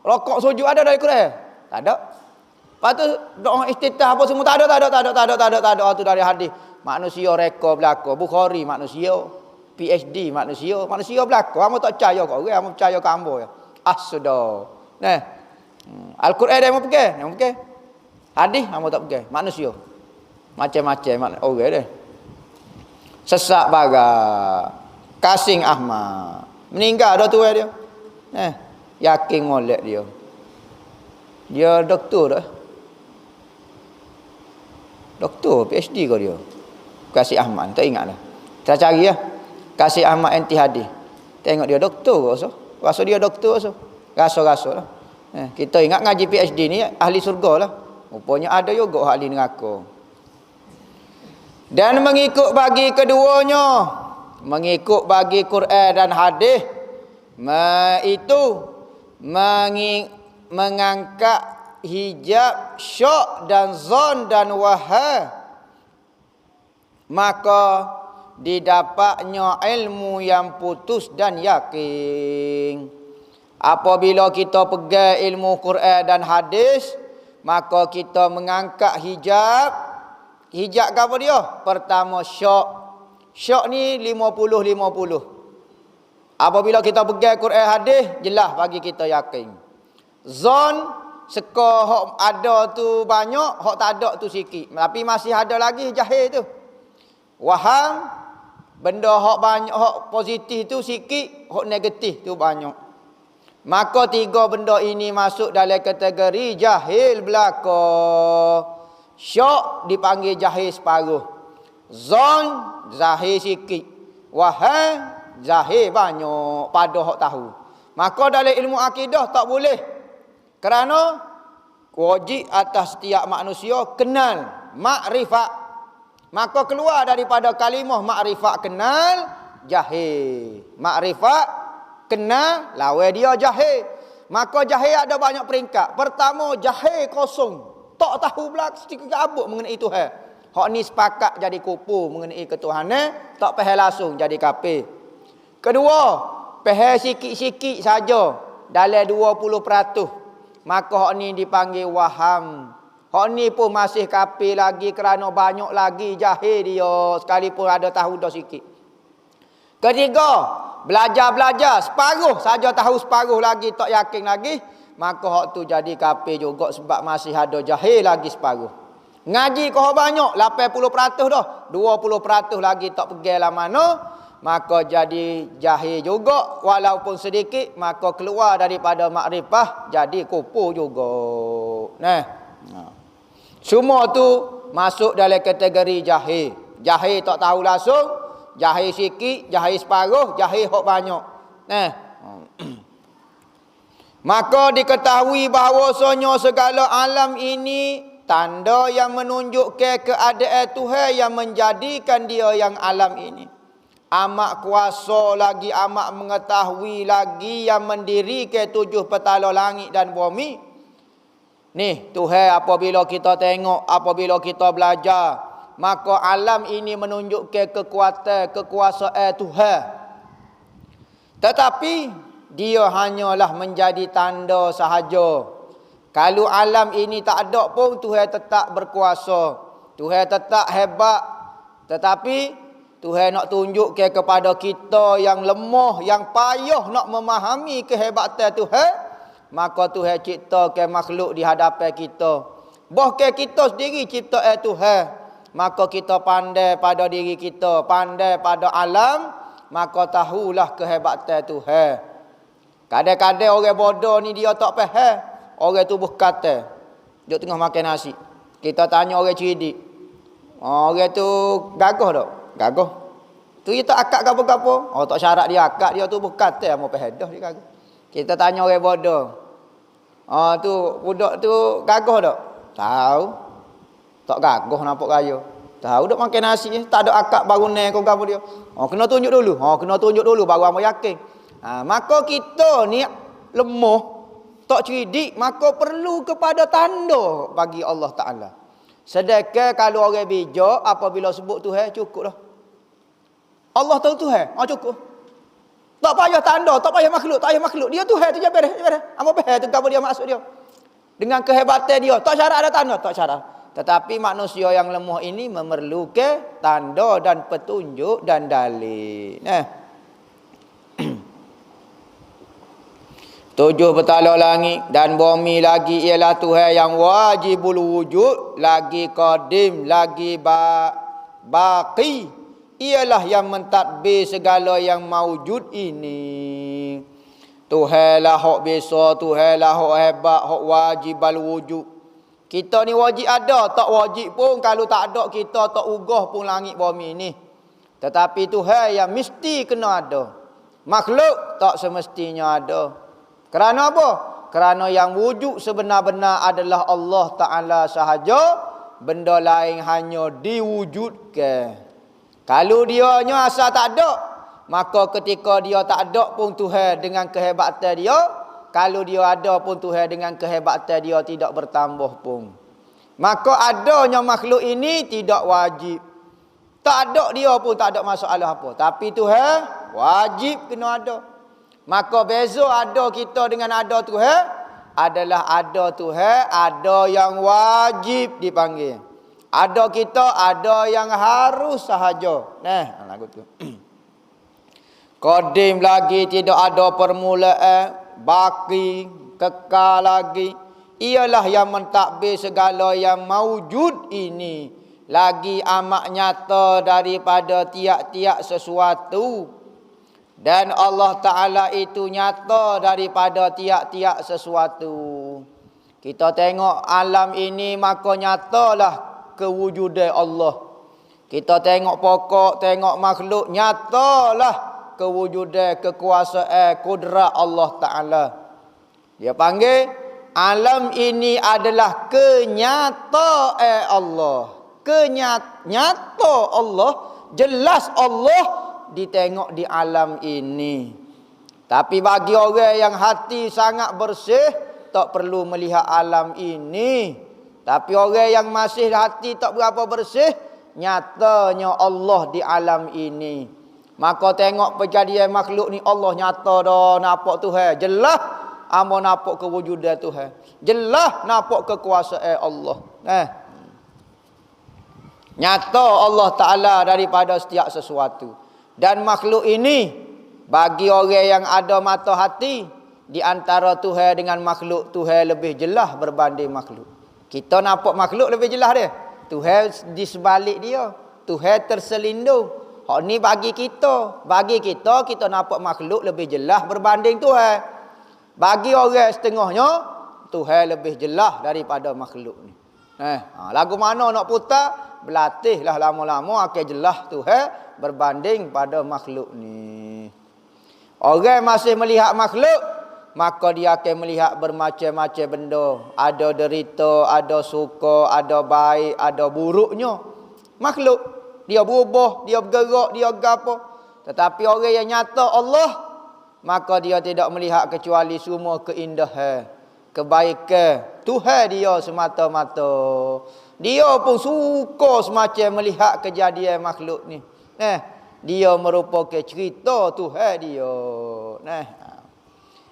Rokok sujud ada dalam Quran? Tak ada. Lepas tu doa iftitah apa semua tak ada tu dari hadis. Manusia reka belaka, Bukhari manusia, PhD manusia belaka. Hang tak percaya kau orang, hang percaya kat hamba ya. Sudah. Nah. Al-Quran dia mau pergi. Hadis hang tak pergi. Manusia. Macam-macam orang dia. Sesak baga. Kasing Ahmad. Meninggal dah tua dia. Yakin molek dia. Dia doktor dah. Doktor PhD kau dia. Kasih Ahmad, tak ingat dah. Kita cari lah. Kasih Ahmad anti hadis. Tengok dia doktor rasa dia doktor rasa lah. Kita ingat ngaji PhD ni ahli surga lah. Rupanya ada juga ahli neraka. Dan mengikut bagi keduanya, mengikut bagi Quran dan hadis, itu mengangkat hijab syok dan zon dan wahai, maka didapatnya ilmu yang putus dan yakin. Apabila kita pegang ilmu Quran dan hadis, maka kita mengangkat hijab. Hijab apa dia? Pertama syok. Syok ni 50-50. Apabila kita pegang Quran hadis, jelas bagi kita yakin. Zon, seka hak ada tu banyak, hak tak ada tu sikit. Tapi masih ada lagi jahil tu. Waham, benda hak banyak, hak positif tu sikit, hak negatif tu banyak. Maka 3 benda ini masuk dalam kategori jahil belaka. Syok dipanggil jahil separuh. Zon, jahil sikit. Waham, jahil banyak pada hak tahu. Maka dalam ilmu akidah tak boleh. Kerana wajib atas setiap manusia kenal makrifat. Maka keluar daripada kalimah makrifat kenal jahil. Makrifat kenal lawan dia jahil. Maka jahil ada banyak peringkat. Pertama jahil kosong. Tak tahu belak sedikit abuk mengenai Tuhan. Hak ni sepakat jadi kupu mengenai ketuhanan, tak faham langsung jadi kafir. Kedua, faham sikit-sikit saja dalam 20%. Maka hak ni dipanggil waham. Hak ni pun masih kafir lagi kerana banyak lagi jahil dia sekalipun ada tahu dah sikit. Ketiga, belajar separuh saja tahu, separuh lagi tak yakin lagi, maka hak tu jadi kafir juga sebab masih ada jahil lagi separuh. Ngaji kau banyak 80% dah, 20% lagi tak pergi lah mana, maka jadi jahil juga walaupun sedikit, maka keluar daripada makrifah jadi kupu juga. Semua tu masuk dalam kategori jahil. Jahil tak tahu langsung, jahil sikit, jahil separuh, jahil hak banyak. Maka diketahui bahawasanya segala alam ini tanda yang menunjukkan keadaan Tuhan yang menjadikan dia yang alam ini. Amat kuasa lagi, amat mengetahui lagi yang mendirikan 7 petala langit dan bumi. Nih Tuhan apabila kita tengok, apabila kita belajar, maka alam ini menunjukkan kekuatan, kekuasaan Tuhan. Tetapi dia hanyalah menjadi tanda sahaja. Kalau alam ini tak ada pun Tuhan tetap berkuasa. Tuhan tetap hebat. Tetapi Tuhan nak tunjukkan kepada kita yang lemah, yang payah nak memahami kehebatan Tuhan, maka Tuhan ciptakan makhluk di hadapan kita. Bahkan kita sendiri ciptaan Tuhan. Maka kita pandai pada diri kita, pandai pada alam, maka tahulah kehebatan Tuhan. Kadang-kadang orang bodoh ni dia tak faham. Orang tu berkata, duduk tengah makan nasi. Kita tanya orang cerdik. Orang tu gagah tak? Gagah. Tu dia tak akak ke apa-apa. Tak syarat dia akak, dia tu berkata, mau faham dah dia gagah. Kita tanya orang bodoh. Tu budak tu gagah tak? Tahu. Tak gagah nampak kaya. Tahu dak makan nasi, tak ada akak bangunan kau gapo dia. Kena tunjuk dulu. Kena tunjuk dulu baru hangpa yakin. Maka kita ni lemah, tak cerdik, maka perlu kepada tanda bagi Allah Taala. Sedekah kalau orang bijak apabila sebut Tuhan cukup dah. Allah tahu Tuhan, cukup. Tak payah tanda, tak payah makhluk, tak payah makhluk. Dia Tuhan tu je beres. Apa beres tu gapo dia maksud dia. Dengan kehebatan dia, tak syarat ada tanda, tak syarat. Tetapi manusia yang lemah ini memerlukan tanda dan petunjuk dan dalil. Tujuh bertala langit dan bumi lagi ialah Tuhan yang wajibul wujud, lagi qadim, lagi baqi. Ialah yang mentadbir segala yang maujud ini. Tuhan lah hak besar, Tuhan lah hak hebat, hak wajibul wujud. Kita ni wajib ada, tak wajib pun kalau tak ada kita tak ugah pun langit bumi ni. Tetapi Tuhan yang mesti kena ada. Makhluk tak semestinya ada. Kerana apa? Kerana yang wujud sebenar-benar adalah Allah Ta'ala sahaja. Benda lain hanya diwujudkan. Kalau dianya asal tak ada, maka ketika dia tak ada pun Tuhan dengan kehebatan dia, kalau dia ada pun Tuhan dengan kehebatan dia tidak bertambah pun. Maka adanya makhluk ini tidak wajib. Tak ada dia pun tak ada masalah apa. Tapi Tuhan wajib kena ada. Maka beza ada kita dengan ada Tuhan adalah ada Tuhan, ada yang wajib dipanggil. Ada kita, ada yang harus sahaja. Lagu tu. Qadim lagi tidak ada permulaan, baki, kekal lagi. Ialah yang mentadbir segala yang maujud ini. Lagi amat nyata daripada tiap-tiap sesuatu. Dan Allah Ta'ala itu nyata daripada tiap-tiap sesuatu. Kita tengok alam ini maka nyatalah kewujudan Allah. Kita tengok pokok, tengok makhluk, nyatalah kewujudan, kekuasaan, kudrat Allah Ta'ala. Dia panggil, alam ini adalah kenyataan Allah. Nyata Allah, jelas Allah ditengok di alam ini. Tapi bagi orang yang hati sangat bersih, tak perlu melihat alam ini. Tapi orang yang masih hati tak berapa bersih, nyatanya Allah di alam ini. Maka tengok kejadian makhluk ni, Allah nyata dah nampak Tuhan. Jelas amo nampak kewujudan Tuhan. Jelas nampak kekuasaan Allah. Nyata Allah Ta'ala daripada setiap sesuatu. Dan makhluk ini bagi orang yang ada mata hati, di antara Tuhan dengan makhluk, Tuhan lebih jelas berbanding makhluk. Kita nampak makhluk lebih jelas dia. Tuhan di sebalik dia. Tuhan terselindung. Hak ni bagi kita. Bagi kita, kita nampak makhluk lebih jelas berbanding Tuhan. Bagi orang setengahnya, Tuhan lebih jelas daripada makhluk ni. Lagu mana nak putar? Berlatihlah lama-lama akan jelas Tuhan berbanding pada makhluk ni. Orang masih melihat makhluk, maka dia akan melihat bermacam-macam benda. Ada derita, ada suka, ada baik, ada buruknya. Makhluk, dia berubah, dia bergerak, dia gapo. Tetapi orang yang nyata Allah, maka dia tidak melihat kecuali semua keindahan, kebaikan Tuhan dia semata-mata. Dia pun suka semacam melihat kejadian makhluk ni. Dia merupakan cerita Tuhan dia.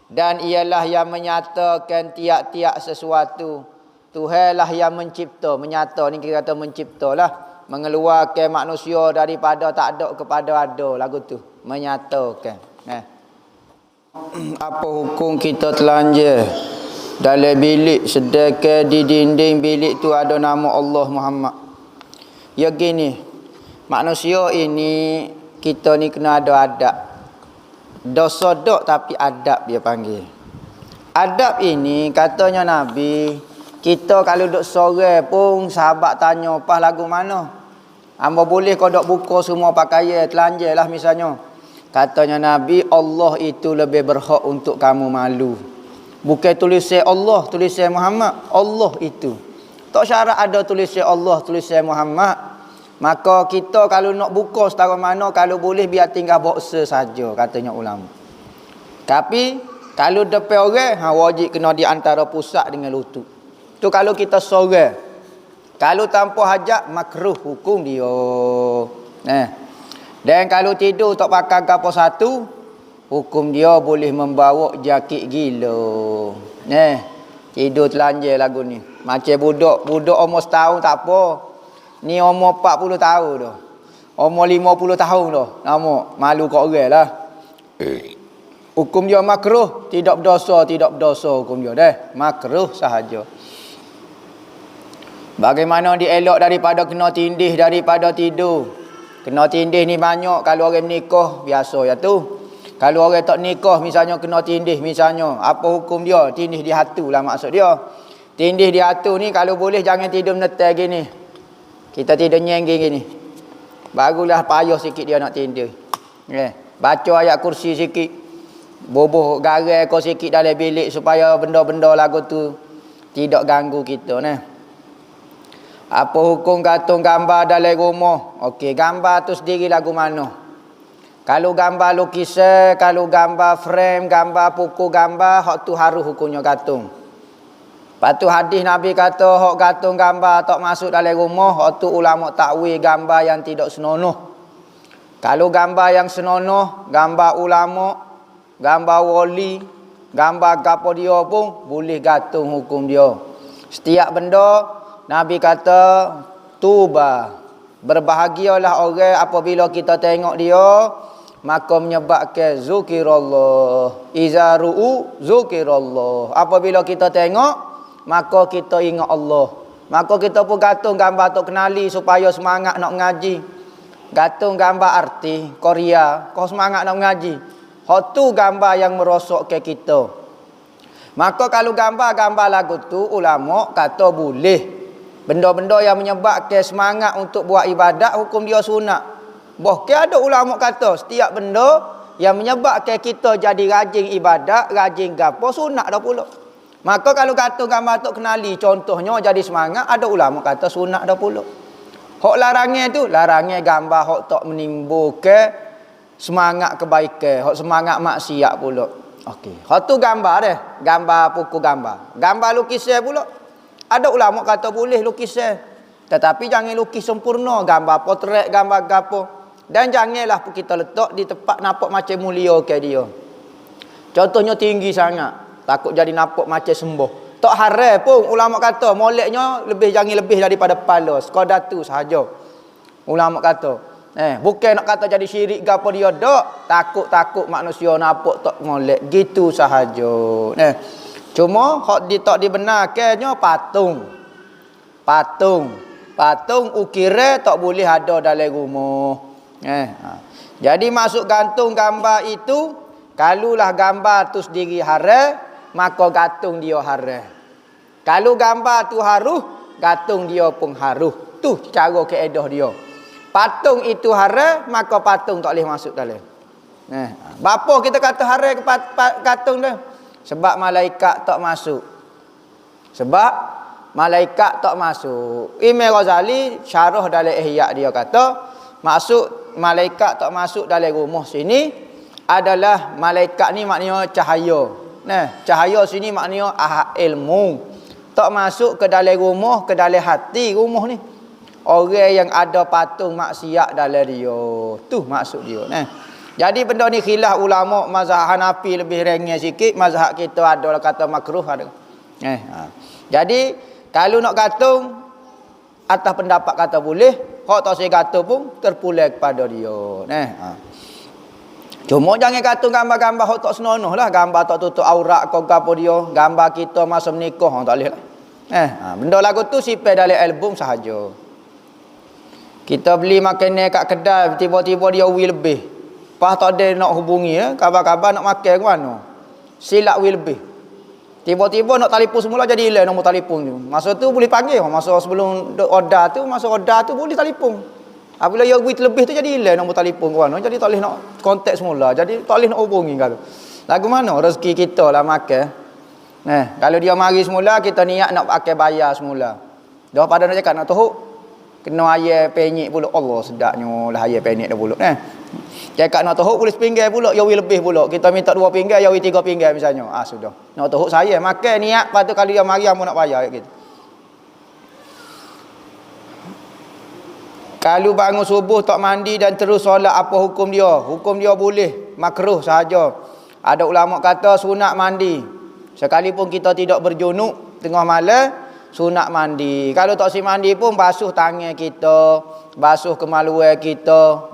Dan ialah yang menyatakan tiap-tiap sesuatu. Tuhanlah yang mencipta, menyata ni kita kata menciptalah, mengeluarkan manusia daripada tak ada kepada ada, lagu tu menyatakan. Apa hukum kita telanjang dalam bilik, sedangkan di dinding bilik tu ada nama Allah Muhammad? Ya gini, manusia ini kita ni kena ada adab. Dosa dok tapi adab dia panggil. Adab ini katanya Nabi, kita kalau duk sore pun sahabat tanya pas lagu mana? Hamba boleh kau dok buka semua pakaian telanjang lah misalnya. Katanya Nabi, Allah itu lebih berhak untuk kamu malu. Bukan tulisan Allah, tulisan Muhammad. Allah itu. Tak syarat ada tulisan Allah, tulisan Muhammad. Maka kita kalau nak buka setara mana, kalau boleh biar tinggal boxer saja, katanya ulama. Tapi kalau depan orang, wajib kena di antara pusat dengan lutut. Tu kalau kita sorang. Kalau tanpa hajat, makruh hukum dia. Dan kalau tidur tak pakai gapo satu, hukum dia boleh membawa jakit gila. Tidur telanjang lagu ni. Macam budak umur setahun tak apa. Ni umur 40 tahun dah. Umur 50 tahun dah. Nama malu kat orang lah. Hukum dia makruh, tidak berdosa hukum dia dah. Makruh sahaja. Bagaimana dielok daripada kena tindih daripada tidur? Kena tindih ni banyak. Kalau orang menikah, biasa ya tu. Kalau orang tak nikah, misalnya kena tindih, misalnya. Apa hukum dia? Tindih di hatu lah maksud dia. Tindih di hatu ni, kalau boleh jangan tidur menetai gini. Kita tidur nyengging gini. Barulah payah sikit dia nak tindih. Baca ayat kursi sikit. Boboh garai kau sikit dalam bilik supaya benda-benda lagu tu tidak ganggu kita. Apa hukum gantung gambar dalam rumah? Okey, gambar tu sendiri lagu mana? Kalau gambar lukisan, kalau gambar frame, gambar pokok gambar, hak tu harus hukumnya gantung. Lepas tu hadis Nabi kata, hak gantung gambar tak masuk dalam rumah, hak tu ulama takwil gambar yang tidak senonoh. Kalau gambar yang senonoh, gambar ulama, gambar wali, gambar gapo dia pun boleh gantung hukum dia. Setiap benda Nabi kata tuba, berbahagialah orang apabila kita tengok dia, maka menyebabkan zikirullah. Iza ru'u zikirullah. Apabila kita tengok, maka kita ingat Allah. Maka kita pun gantung gambar tu kenali supaya semangat nak mengaji. Gantung gambar arti Korea, kau semangat nak mengaji. Hak tu gambar yang merosakkan kita. Maka kalau gambar-gambar lagu tu ulama kata boleh. Benda-benda yang menyebabkan semangat untuk buat ibadat, hukum dia sunat. Bahkan ada ulama kata, setiap benda yang menyebabkan kita jadi rajin ibadat, rajin gapo, sunat dah pula. Maka kalau kata gambar tu kenali, contohnya jadi semangat, ada ulama kata sunat dah pula. Hak larangan tu, larangan gambar hak tak menimbulkan semangat kebaikan, hak semangat maksiat pula. Okey. Hak tu gambar deh, gambar pokok gambar. Gambar lukisan pula. Ada ulama kata boleh lukisan. Tetapi jangan lukis sempurna, gambar potret, gambar gapo. Dan janganlah kita letak di tempat nampak macam mulia ke dia. Contohnya tinggi sangat, takut jadi nampak macam sembuh. Tak haram pun ulama kata, moleknya jangan lebih daripada kepala, sekadar tu sahaja. Ulama kata, bukan nak kata jadi syirik gapo dia dak, takut manusia nampak tak molek, gitu sahaja. Cuma hak tak dibenarkannya patung ukiran tak boleh ada dalam rumah. Jadi masuk gantung gambar itu, kalulah gambar tu sendiri haram, maka gantung dia haram. Kalau gambar tu haruh, gantung dia pun haruh. Tu cara kaedah dia. Patung itu haram, maka patung tak boleh masuk dalam. Bapa kita kata haram ke gantung dah? Sebab malaikat tak masuk. Imam Ghazali syarah dalam Ihya dia kata, maksud malaikat tak masuk dalam rumah sini adalah malaikat ni maknanya cahaya. Cahaya sini maknanya ilmu. Tak masuk ke dalam rumah, ke dalam hati rumah ni. Orang yang ada patung maksiat dalam dia. Tu maksud dia. Jadi benda ni khilaf ulama. Mazhab Hanafi lebih ringan sikit, mazhab kita adalah kata makruh ada. Jadi kalau nak gantung atas pendapat kata boleh, hak tak saya gantung pun terpulang kepada dia. Cuma jangan gantung gambar-gambar hak tak senonoh lah, gambar tak tutup aurat kau gapo dia, gambar kita masa menikah tak boleh lah. Benda lagu tu simpan dalam album sahaja. Kita beli makanan kat kedai, tiba-tiba dia wheel lebih. Pas tak ada nak hubungi kabar-kabar nak makan ke mana. Silap wheel lebih. Tiba-tiba nak telefon semula jadi hilang nombor telefon tu. Masa tu boleh panggil, masa sebelum order tu boleh telefon. Apabila dia wheel lebih tu jadi hilang nombor telefon ke mana. Jadi tak boleh nak kontak semula. Jadi tak boleh nak hubungi kalau. Lagu mana rezeki kita lah makan. Kalau dia mari semula, kita niat nak pakai bayar semula. Daripada nak cakap nak tuhuk, kena air penyek pula. Allah sedapnya lah air penyek dah pula. Cakap nak tuhuk boleh sepinggir pula, yawi lebih pula. Kita minta 2 pinggir, yawi 3 pinggir misalnya. Sudah. Nak tuhuk saya makan niat, lepas tu kalau dia mari hangpa nak bayar gitu. Kalau bangun subuh tak mandi dan terus solat, apa hukum dia? Hukum dia boleh, makruh sahaja. Ada ulama kata sunat mandi. Sekalipun kita tidak berjunuk tengah malam, sunat mandi. Kalau tak si mandi pun basuh tangan kita, basuh kemaluan kita.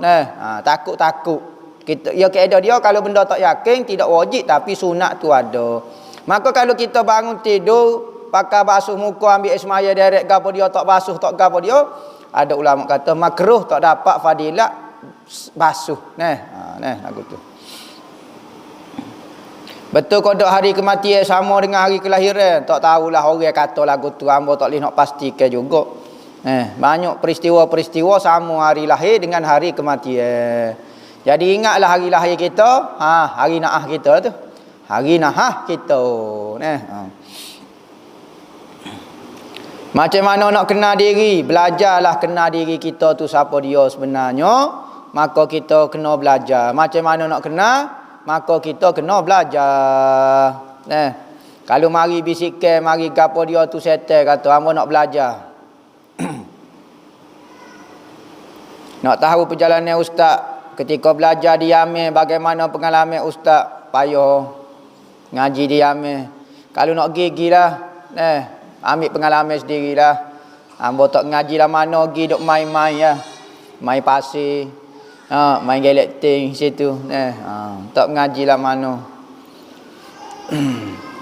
Takut-takut. Kita ya keadaan dia kalau benda tak yakin tidak wajib tapi sunat tu ada. Maka kalau kita bangun tidur pakai basuh muka, ambil air semaya direct gapo dia tak basuh tak gapo dia, ada ulama kata makruh, tak dapat fadilat basuh. Lagu tu. Betul kodok hari kematian sama dengan hari kelahiran? Tak tahulah orang kata lagu tu, hamba tak boleh nak pastikan juga. Banyak peristiwa-peristiwa sama hari lahir dengan hari kematian. Jadi ingatlah hari lahir kita, hari naah kita tu. Hari naah kita. Macam mana nak kenal diri? Belajarlah kenal diri kita tu siapa dia sebenarnya. Maka kita kena belajar. Macam mana nak kenal? Maka kita kena belajar. Kalau mari bisikan, mari gapo dia tu settle kata hangpa nak belajar. Nak tahu perjalanan ustaz ketika belajar di Yaman, bagaimana pengalaman ustaz? Payah ngaji di Yaman. Kalau nak gigilah, ambil pengalaman sendirilah. Hangpa tak ngaji lah mana pergi duk main-main ya. Main pasir. Main galakting situ. Tak mengaji lah mana.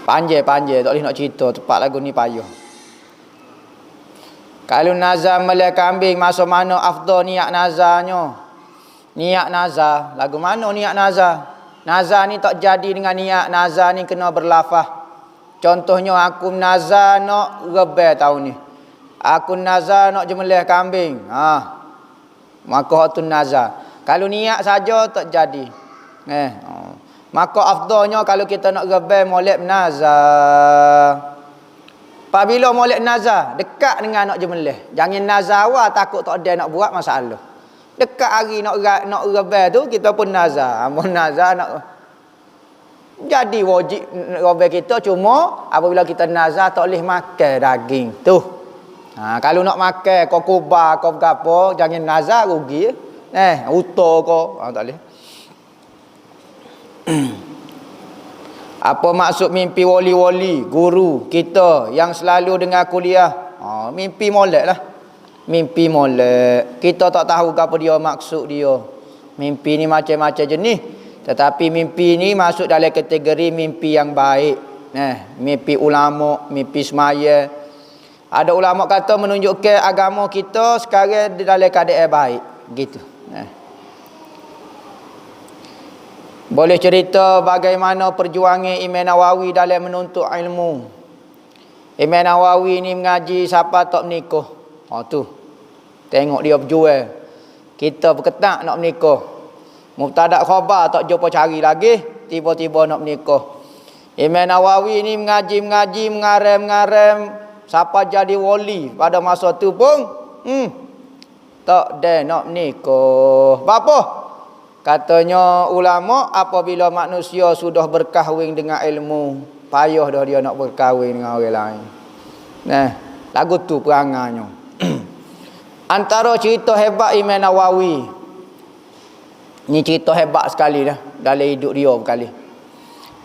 Panjang-panjang tak boleh nak cerita. Tepat lagu ni payah. Kalau nazar melih kambing, masa mana afdal niat nazarnya? Niat nazar. Lagu mana niat nazar? Nazar ni tak jadi dengan niat. Nazar ni kena berlafaz. Contohnya aku nazar nak rebel tahun ni. Aku nazar nak jemelih kambing. Maka tu nazar. Kalau niat saja tak jadi. Maka afdalnya kalau kita nak rebel molek nazar. Apabila molek nazar dekat dengan nak jemelih. Jangan nazar awal takut tak ada nak buat masalah. Dekat hari nak rebel tu kita pun nazar. Amun nazar nak jadi wajib rebel kita, cuma apabila kita nazar tak boleh makan daging tu. Kalau nak makan kau kubah kau gapo jangan nazar rugi. Utuh kau tak boleh. Apa maksud mimpi wali-wali guru kita yang selalu dengar kuliah? Mimpi molek lah. Mimpi molek. Kita tak tahu apa dia maksud dia. Mimpi ni macam-macam jenis. Tetapi mimpi ni masuk dalam kategori mimpi yang baik. Mimpi ulama, mimpi semaya. Ada ulama kata menunjukkan agama kita sekarang dalam keadaan baik. Gitu. Boleh cerita bagaimana perjuangan Imam Nawawi dalam menuntut ilmu. Imam Nawawi ni mengaji siapa tak menikah. Tu. Tengok dia berjual. Kita berketak nak menikah. Mubtada khabar tak jumpa cari lagi, tiba-tiba nak menikah. Imam Nawawi ni mengaji, mengarem, siapa jadi wali pada masa tu pun tak ada nak menikah. Apa? Katanya ulama apabila manusia sudah berkahwin dengan ilmu, payah dah dia nak berkahwin dengan orang lain. Lagu tu perangannya. Antara cerita hebat Imam Nawawi. Ni cerita hebat sekali dah dalam hidup dia berkali.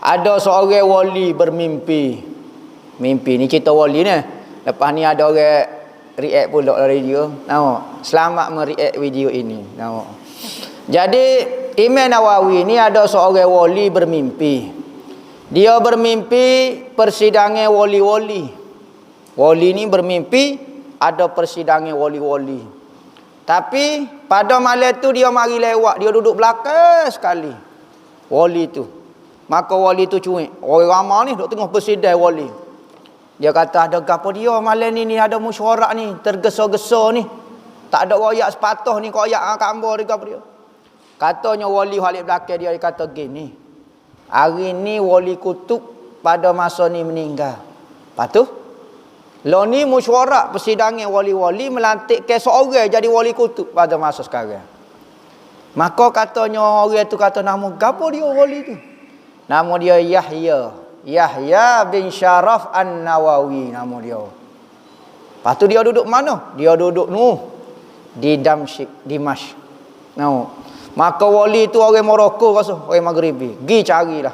Ada seorang wali bermimpi. Mimpi ni cerita wali ni. Lepas ni ada orang react pula dari dia. Nampak? Selamat mereact video ini. Nampak? Jadi Imam Nawawi ni ada seorang wali bermimpi. Dia bermimpi persidangan wali-wali. Wali ni bermimpi ada persidangan wali-wali. Tapi pada malam tu dia mari lewat, dia duduk belakang sekali. Wali tu. Maka wali tu cuik. Orang ramai ni duduk tengah persidang wali. Dia kata ada gapo dia malam ni ada mesyuarat ni, tergesa-gesa ni. Tak ada royak sepatah ni royak kambo dia gapo dia. Katanya wali balik belakang dia kata gini. Hari ni wali kutub pada masa ni meninggal. Lepas tu lo ni mesyuarat persidangan wali-wali melantik ke seorang jadi wali kutub pada masa sekarang. Maka katanya orang tu kata nama gapo dia wali tu? Nama dia Yahya bin Syaraf An-Nawawi nama dia. Lepas tu dia duduk mana? Dia duduk di Dimashq. No. Maka wali tu orang Morocco rasa, orang Maghribi. Gi carilah.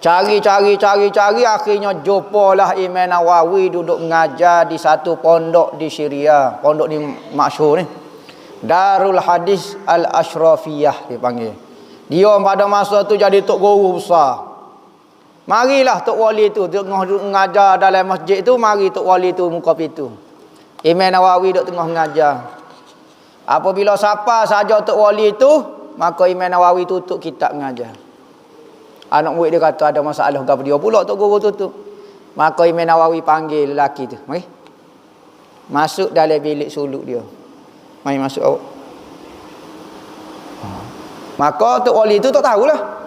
Cari akhirnya jumpalah Imam Nawawi duduk mengajar di satu pondok di Syria. Pondok ni masyhur ni. Darul Hadis Al-Ashrafiyah dipanggil. Dia pada masa tu jadi tok guru besar. Marilah tok wali tu tengah mengajar dalam masjid tu, mari tok wali tu muka pintu. Imam Nawawi duduk tengah mengajar. Apabila siapa saja tok wali tu, maka Imam Nawawi tutup kitab mengajar. Anak murid dia kata ada masalah gapo dia pula tok guru tutup. Maka Imam Nawawi panggil lelaki tu, mari. Masuk dalam bilik suluk dia. Mari masuk awak. Maka tok wali tu tak tahulah.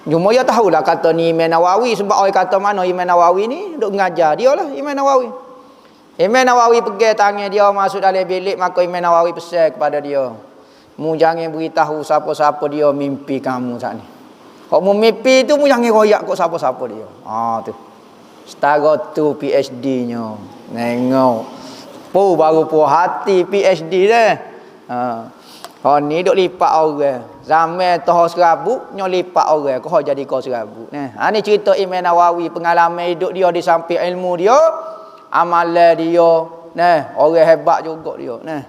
Cuma dia tahulah kata ni Imam Nawawi, sebab orang kata mana Imam Nawawi ni duk mengajar dia lah Imam Nawawi. Imam Nawawi pegang tangan dia masuk dalam bilik, maka Imam Nawawi pesan kepada dia, mu jangan beritahu siapa-siapa dia mimpi kamu saat ni. Kau mu mimpi tu mu jangan royak kok siapa-siapa dia. Tu. Setara tu PhD-nya. Nengok. Baru puas hati PhD dah. Ni duk lipat orang. Zaman toh serabut nyo lipat orang. Kau jadi kau serabut. Ni cerita Imam Nawawi, pengalaman hidup dia di samping ilmu dia, amalan dia, orang hebat juga dia,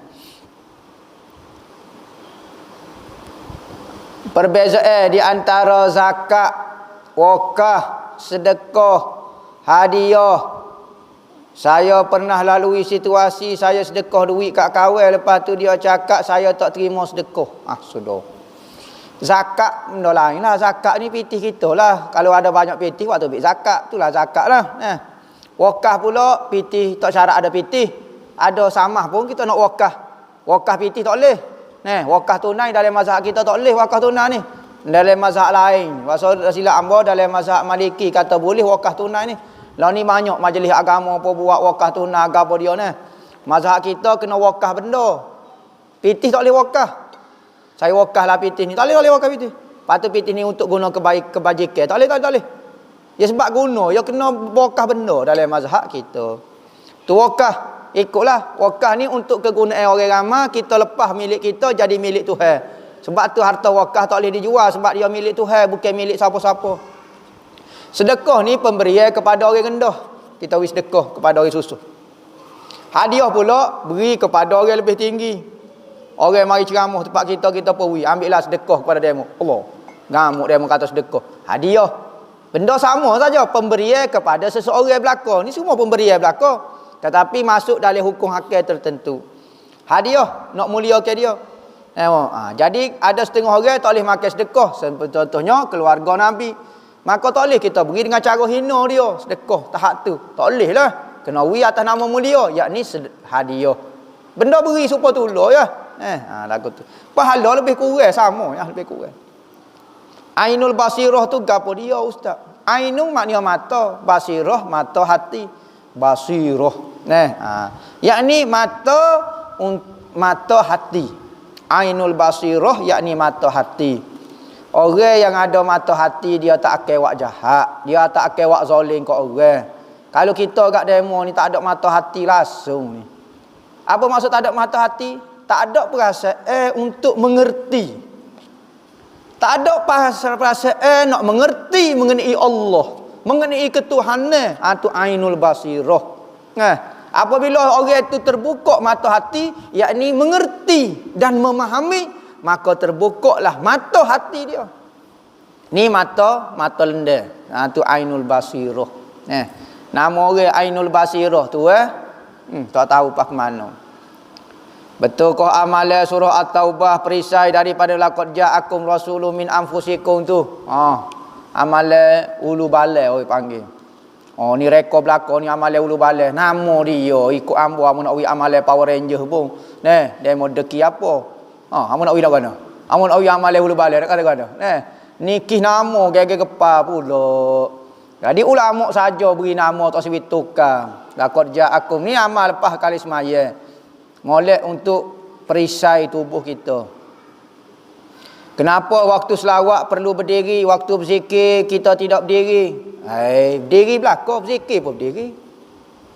Perbezaan di antara zakat, wakaf, sedekah, hadiah. Saya pernah lalui situasi saya sedekah duit kat kawan, lepas tu dia cakap saya tak terima sedekah. Sudah. Zakat benda lain lah. Zakat ni pitih kita lah. Kalau ada banyak pitih, waktu ambil zakat. Itulah zakat lah. Wakaf pula, pitih tak syarat ada pitih. Ada samah pun kita nak wakaf. Wakaf pitih tak boleh. Wakaf tunai dalam mazhab kita tak boleh wakaf tunai ni. Dalam mazhab lain. Maksud silap hamba dalam mazhab Maliki kata boleh wakaf tunai ni. Lah ni banyak majlis agama apa buat wakaf tunai apa dia ni. Mazhab kita kena wakaf benda. Pitih tak boleh wakaf. Saya wakaf lah pitih ni. Tak boleh wakaf pitih. Patut pitih ni untuk guna kebajikan. Tak boleh. Ya sebab guna, ya kena wakaf benda dalam mazhab kita. Tu wakaf. Ikutlah. Wakaf ni untuk kegunaan orang ramai, kita lepas milik kita jadi milik Tuhan. Sebab tu harta wakaf tak boleh dijual sebab dia milik Tuhan, bukan milik siapa-siapa. Sedekah ni pemberian kepada orang rendah. Kita beri sedekah kepada orang susah. Hadiah pula beri kepada orang lebih tinggi. Orang mari ceramah tempat kita pergi, ambillah sedekah kepada demo. Allah. Ngamuk demo kata sedekah. Hadiah. Benda sama saja, pemberian kepada seseorang belaka. Ni semua pemberian belaka. Tetapi masuk dalam hukum hakil tertentu. Hadiah nak muliakan dia. Jadi ada setengah orang tak boleh makan sedekah. Contohnya keluarga Nabi. Maka tak boleh kita beri dengan cara hina dia sedekah tahap tu. Tak boleh lah. Kena beri atas nama mulia, yakni hadiah. Benda beri supaya tolong ya. Lagu tu. Pahala lebih kurang sama ya, lebih kurang. Ainul basirah tu gapo dia ustaz? Ainul maknanya mata, basirah mata hati. Basirah. Yakni mata hati. Ainul basirah yakni mata hati. Orang yang ada mata hati dia tak akan buat jahat, dia tak akan buat zalim kat orang. Kalau kita kat demo ni tak ada mata hati langsung ni. Apa maksud tak ada mata hati? Tak ada perasaan untuk mengerti. Tak ada perasaan nak mengerti mengenai Allah, mengenai ketuhanan. Itu ainul basirah. Apabila orang itu terbuka mata hati, yakni mengerti dan memahami, maka terbukalah mata hati dia. Ni mata lenda. Tu ainul basirah. Nama orang ainul basirah tu tak tahu pas ke mana. Betulkah amalan surah At-Taubah perisai daripada laqad ja'akum rasulun min anfusikum tu? Amalan ulu balai orang panggil. Ni rekod belakang ni amalan ulu balai. Nama dia ikut ambo amun nak wi amalan Power Ranger pun. Demo deki apa? Amun nak wi dak mana? Amun nak wi amalan ulu balai dak kata-kata. Ni kih nama gege kepal pula. Jadi ulama saja beri nama tak sebut tukar. Laqad ja'akum ni amal lepas kali semaya. Molek untuk perisai tubuh kita. Kenapa waktu selawat perlu berdiri, waktu berzikir kita tidak berdiri? Berdiri belakang, berzikir pun berdiri.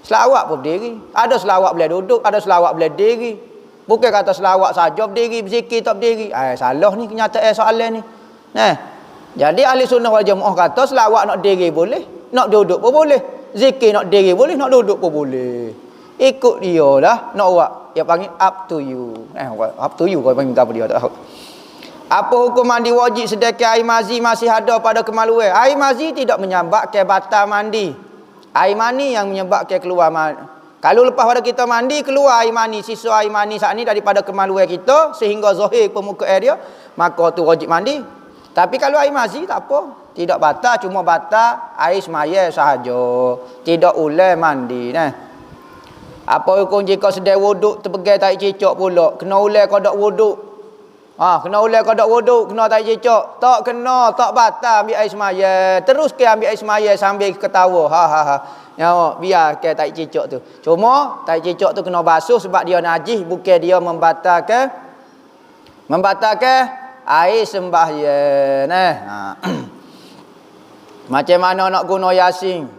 Selawat pun berdiri. Ada selawat boleh duduk, ada selawat boleh berdiri. Bukan kata selawat saja berdiri, berzikir tak berdiri. Salah ni kenyataan soalan ni. Jadi ahli sunnah wal jamaah kata selawat nak berdiri boleh, nak duduk pun boleh. Zikir nak berdiri boleh, nak duduk pun boleh. Ikut dia lah nak buat. Dia panggil up to you. Up to you kau panggil apa dia tak tahu. Apa hukum mandi wajib sedekah air mazi masih ada pada kemaluan? Air mazi tidak menyebabkan batal mandi. Air mani yang menyebabkan keluar mani. Kalau lepas pada kita mandi keluar air mani, sisa air mani saat ni daripada kemaluan kita sehingga zahir permukaan dia, maka tu wajib mandi. Tapi kalau air mazi tak apa, tidak batal, cuma batal air semaya sahaja. Tidak ulai mandi Apa hukum jika sedang wuduk terpegang tai cicak pula? Kena ulai qada wuduk. Kena ulai qada wuduk, kena tai cicak. Tak kena, tak batal ambil air semaya. Terus ke ambil air semaya sambil ketawa. Biar ke tai cicak tu. Cuma tai cicak tu kena basuh sebab dia najis, bukan dia membatalkan air sembahyang. Macam mana nak guna Yasin?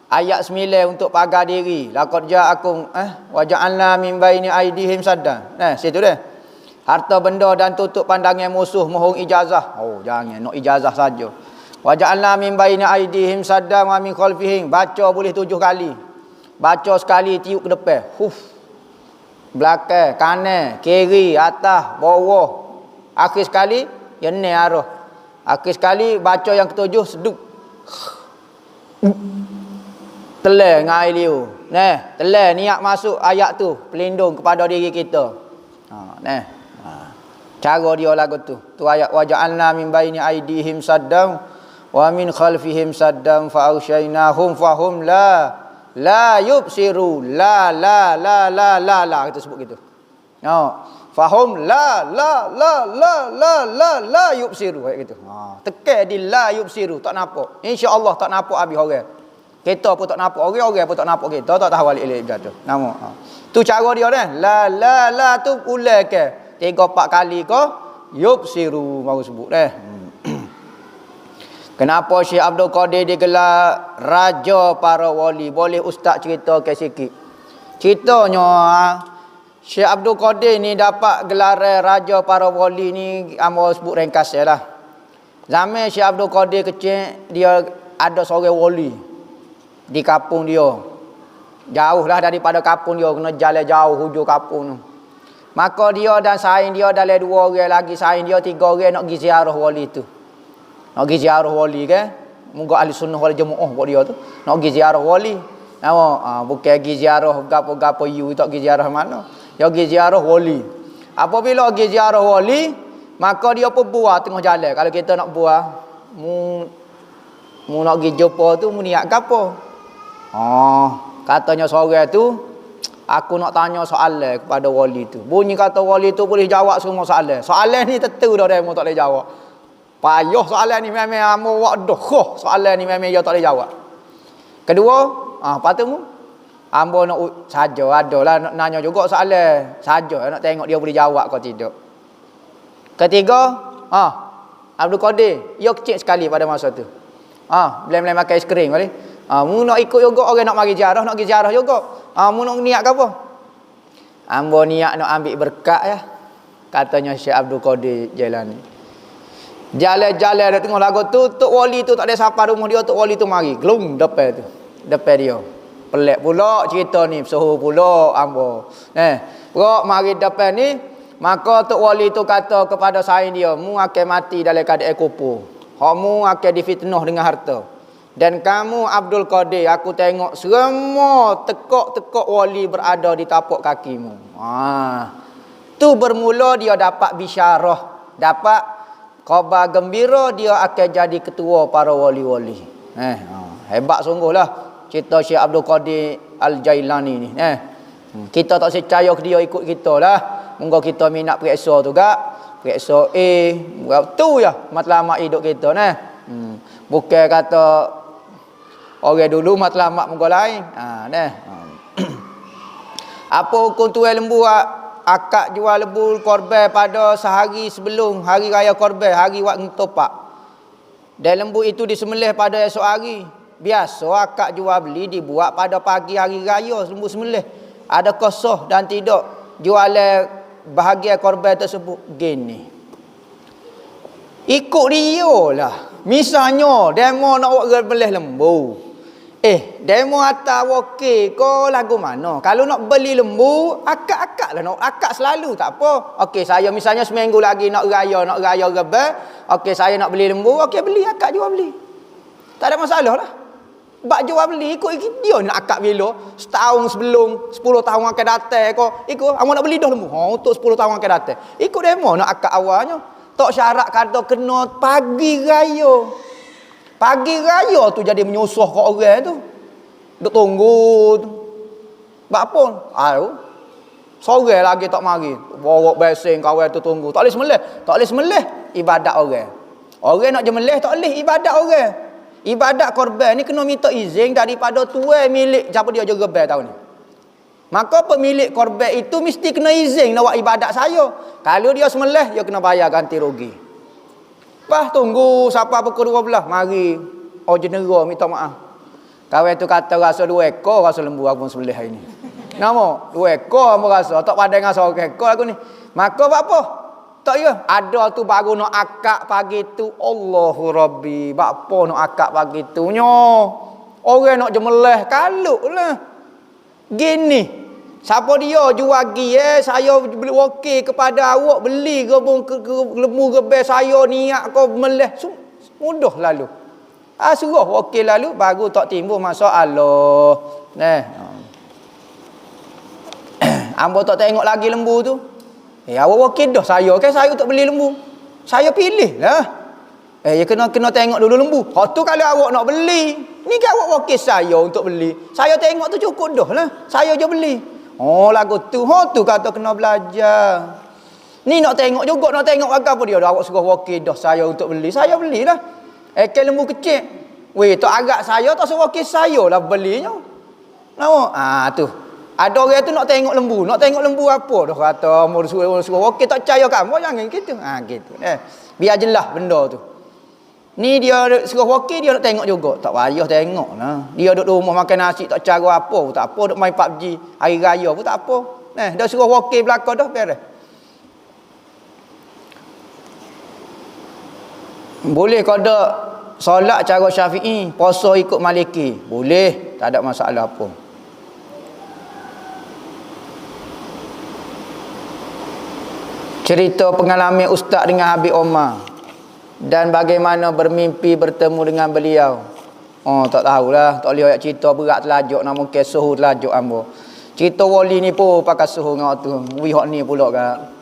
Ayat 9 untuk pagar diri. Laqad ja'akum wa ja'alna min baini aydihim saddan. Situ dah. Harta benda dan tutup pandangan musuh, mohon ijazah. Jangan nak ijazah saja. Wa ja'alna min baini aydihim saddan wa min khalfihim. Baca boleh 7 kali. Baca sekali tiup ke depan. Belakang, kanan, kiri, atas, bawah. Akhir sekali yang ni arah. Akhir sekali baca yang ketujuh seduk. Telan dengan air liu. Telan niat masuk ayat tu pelindung kepada diri kita. Cara dia lagu tu. Tu ayat wa ja'alna min baini aydihim saddam wa min khalfihim saddam fa aghshaynahum fahum la yubsiru la kita sebut gitu. Fahum la yubsiru kayak gitu. Tekan di la yubsiru tak nampak. Insya-Allah tak nampak habis orang. Kita pun tak nampak orang pun tak nampak kita, tak tahu alik-alik jatuh. Nama. Tu cara dia dah. La tu ulang ke 3-4 kali ke yubsiru baru sebut dah. Kenapa Syekh Abdul Qadir digelar raja para wali? Boleh ustaz cerita ke sikit? Ceritanya Syekh Abdul Qadir ni dapat gelaran raja para wali ni, amba sebut ringkas lah. Zaman Syekh Abdul Qadir kecil, dia ada seorang wali di kampung dia. Jauh lah daripada kampung dia, kena jalan jauh hujung kampung tu. Maka dia dan saing dia dalam 2 orang lagi, saing dia 3 orang nak pergi ziarah wali tu. Nak pergi ziarah wali kan? Moga ahli sunnah wal jamaah buat dia tu. Nak pergi ziarah wali. Bukan pergi ziarah gapo-gapo you tak pergi ziarah mana. Dia pergi ziarah wali. Apabila pergi ziarah wali, maka dia pun buah tengah jalan. Kalau kita nak buah, mu nak pergi jumpa tu mu niat gapo? Katanya seorang tu, aku nak tanya soalan kepada wali tu. Bunyi kata wali tu boleh jawab semua soalan. Soalan ni tentu dah demo tak boleh jawab. Payah soalan ni memang amu wak doh. Soalan ni memang dia tak boleh jawab. Kedua, patutmu ambo nak saja adalah nak nanya juga soalan. Saja nak tengok dia boleh jawab ke tidak. Ketiga, Abdul Qadir, dia kecil sekali pada masa tu. Boleh makan aiskrim kali. Mu nak ikut juga orang nak mari ziarah, nak pergi ziarah juga. Mu nak niat ke apa? Ambo niat nak ambil berkat ya. Katanya Syekh Abdul Qadir Jailani. Jalan-jalan dah tengok lagu tu, tok wali tu tak ada siapa rumah dia, tok wali tu mari. Glung depan tu. Depan dia. Pelik pula cerita ni, suhu pula ambo. Perok mari depan ni, maka tok wali tu kata kepada saing dia, mu akan mati dalam keadaan kupu. Kamu akan difitnah dengan harta. Dan kamu Abdul Qadir, aku tengok semua tekok-tekok wali berada di tapak kakimu. Tu bermula dia dapat bisyarah, dapat khabar gembira dia akan jadi ketua para wali-wali. Hebat sungguhlah cerita Syekh Abdul Qadir Al-Jailani ni. Kita tak percaya dia ikut kita lah. Moga kita minat periksa tu gak. Periksa tu ya matlamat hidup kita Bukan kata Orang dulu matlamat muka lain. Nah. Apa hukum tuai lembu akak jual lembu korban pada sehari sebelum hari raya korban, hari waktu topak. Dan lembu itu disembelih pada esok hari. Biasa akak jual beli dibuat pada pagi hari raya lembu sembelih. Adakah sah dan tidak jualan bahagian korban tersebut? Gini. Ikut dia lah. Misalnya demo nak buat sembelih lembu. Demo atas okey ko lagu mana? Kalau nak beli lembu, akak-akak lah. Nak akak selalu tak apa. Okey, saya misalnya seminggu lagi nak raya rebel. Okey, saya nak beli lembu. Okey, beli, akak jual beli. Tak ada masalah lah. Bak jual beli ikut dia nak akak bila setahun sebelum 10 tahun akan datang ko. Ikut awak nak beli dah lembu. Untuk 10 tahun akan datang. Ikut demo nak akak awalnya. Tak syarat kata kena pagi raya. Pagi raya tu jadi menyusah kat orang tu. Duk tunggu tu. Buat apa? Sore lagi tak mari. Borok besing kawan tu tunggu. Tak boleh sembelih. Tak boleh sembelih. Ibadat orang. Orang nak jemelih tak boleh. Ibadat orang. Ibadat korban ni kena minta izin daripada tuan milik siapa dia jaga rebel tahun ni. Maka pemilik korban itu mesti kena izin nak buat ibadat saya. Kalau dia sembelih, dia kena bayar ganti rugi. Lepas tunggu siapa pukul 12. Mari. Jenera minta maaf. Kawan tu kata rasa 2 ekor rasa lembu aku sembelih hari ni. Nama 2 ekor aku rasa. Tak padan dengan 1 ekor aku ni. Maka buat apa? Tak ya. Ada tu baru nak akak pagi tu. Allahu Rabbi. Buat apa nak akak pagi tu? Orang nak jemelih kaluk lah. Gini. Siapa dia jual gi saya beli wakil kepada awak beli lembu rebel saya niat kau melih mudah lalu. Suruh wakil lalu baru tak timbul masalah. Ambo tak tengok lagi lembu tu. Awak wakil dah saya kan saya tak beli lembu. Saya pilih lah. Ya kena tengok dulu lembu. Tu kalau awak nak beli, ni kan awak wakil saya untuk beli. Saya tengok tu cukup dah lah. Saya je beli. Lagu tu. Tu kata kena belajar. Ni nak tengok juga, nak tengok apa dia. Awak suruh wakil dah saya untuk beli. Saya belilah. Ekor lembu kecil. Tak agak saya, tak suruh wakil saya lah belinya. Nampak? Tu. Ada orang tu nak tengok lembu. Nak tengok lembu apa dah kata. Suruh wakil tak percaya kamu. Jangan gitu. Gitu. Biar jelas benda tu. Ni dia suruh wakil dia nak tengok juga. Tak payah tengok lah. Dia duduk rumah makan nasi tak cara apa pun tak apa. Duduk main PUBG hari raya pun tak apa. Dah suruh wakil belakang dah beres. Boleh qada solat cara Syafi'i, puasa ikut Maliki. Boleh, tak ada masalah apa. Cerita pengalaman ustaz dengan Habib Omar dan bagaimana bermimpi bertemu dengan beliau. Tak tahulah, tak boleh ayat cerita berat telajuk nama ke suhu telajuk ambo. Cerita wali ni pun pakai suhu ngau tu. Wihak ni pula kan.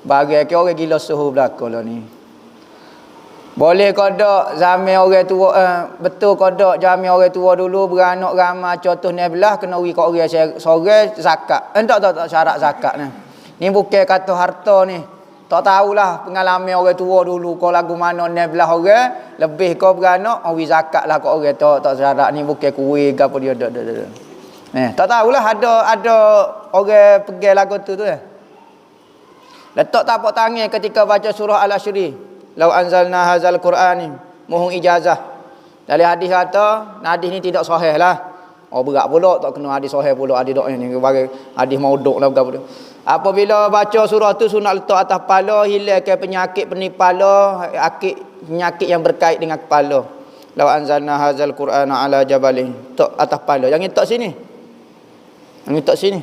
Bagi ke orang gila suhu belaka lah ni. Boleh kodok zaman orang tua betul kodok zaman orang tua dulu beranak ramai contoh ni belah kena wi kok orang sore zakat. Tak syarat zakat ni. Ni bukan kata harta ni. Tak tahulah pengalaman orang tua dulu kau lagu mana ni belah orang lebih kau beranak wi zakat lah kok orang tak syarat ni bukan kuih ke apa dia tak tahulah ada orang pergi lagu tu letak tapak tangan ketika baca surah Al-Asyri. Lau anzalna hazal Qur'ani mohon ijazah. Dari hadis kata hadis ni tidak sahih lah. Berat pula tak kena hadis sahih pula hadis dok ni bagi hadis mauduk lah berapa tu. Apabila baca surah tu sunat letak atas kepala hilangkan penyakit penipala, penyakit yang berkait dengan kepala. Lau anzalna hazal Qur'ana ala jabalin. Tok atas kepala. Jangan letak sini. Jangan letak sini.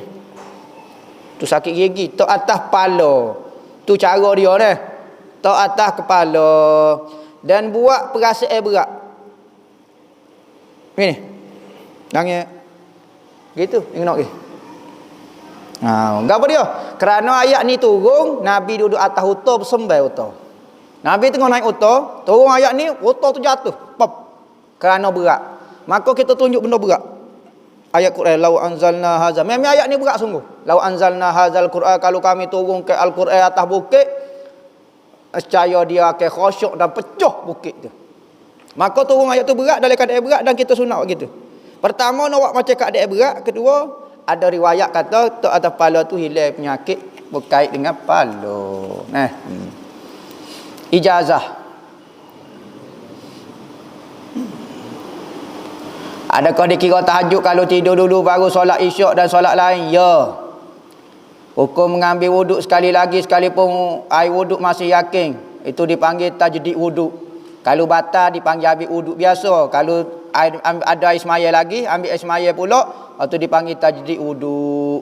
Tu sakit gigi. Tok atas kepala. Tu cara dia ni. Tok atas kepala. Dan buat perasaan berat. Ni. Jangan. Gitu. Tengok lagi. Apa dia? Kerana ayat ni turun, Nabi duduk atas unta bersembai unta. Nabi tengah naik unta, turun ayat ni, unta tu jatuh. Pop. Kerana berat. Maka kita tunjuk benda berat. Ayat Quran, lau anzalna hazal. Memang ayat ni berat sungguh. Lau anzalna hazal Quran, kalau kami turun ke Al-Quran atas bukit, nescaya dia akan khusyuk dan pecah bukit tu. Maka turun ayat tu berat dalam keadaan berat dan kita sunat begitu. Pertama nak buat macam keadaan berat, kedua ada riwayat kata tok atas kepala tu hilang penyakit berkait dengan kepala. Ijazah. Adakah dikira tahajud kalau tidur dulu baru solat isyak dan solat lain? Ya. Hukum mengambil wuduk sekali lagi sekalipun air wuduk masih yakin, itu dipanggil tajdid wuduk. Kalau batal dipanggil ambil wuduk biasa. Kalau ada air semaya lagi, ambil air semaya pula, itu dipanggil tajdid wuduk.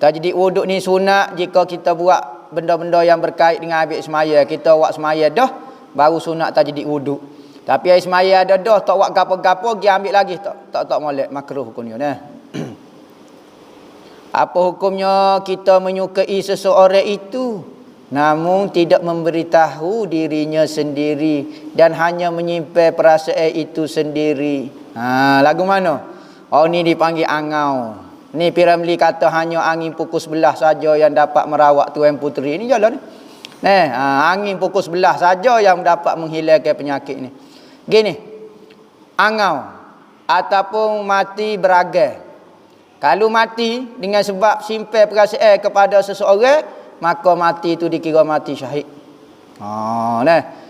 Tajdid wuduk ni sunat jika kita buat benda-benda yang berkait dengan ambil semaya. Kita buat semaya dah, baru sunat tajdid wuduk. Tapi air semaya ada dah, tak buat gapo-gapo, pergi ambil lagi, tak molek, makruh hukumnya nah. Apa hukumnya kita menyukai seseorang itu namun tidak memberitahu dirinya sendiri dan hanya menyimpan perasaan itu sendiri? Lagu mana? Oh, ni dipanggil angau. Ni Piramli kata hanya angin pukul 11 saja yang dapat merawat tuan puteri ni jalan ni. Angin pukul 11 saja yang dapat menghilangkan penyakit ni. Gini, angau ataupun mati beragai. Kalau mati dengan sebab simpan perasaan kepada seseorang, maka mati itu dikira mati syahid.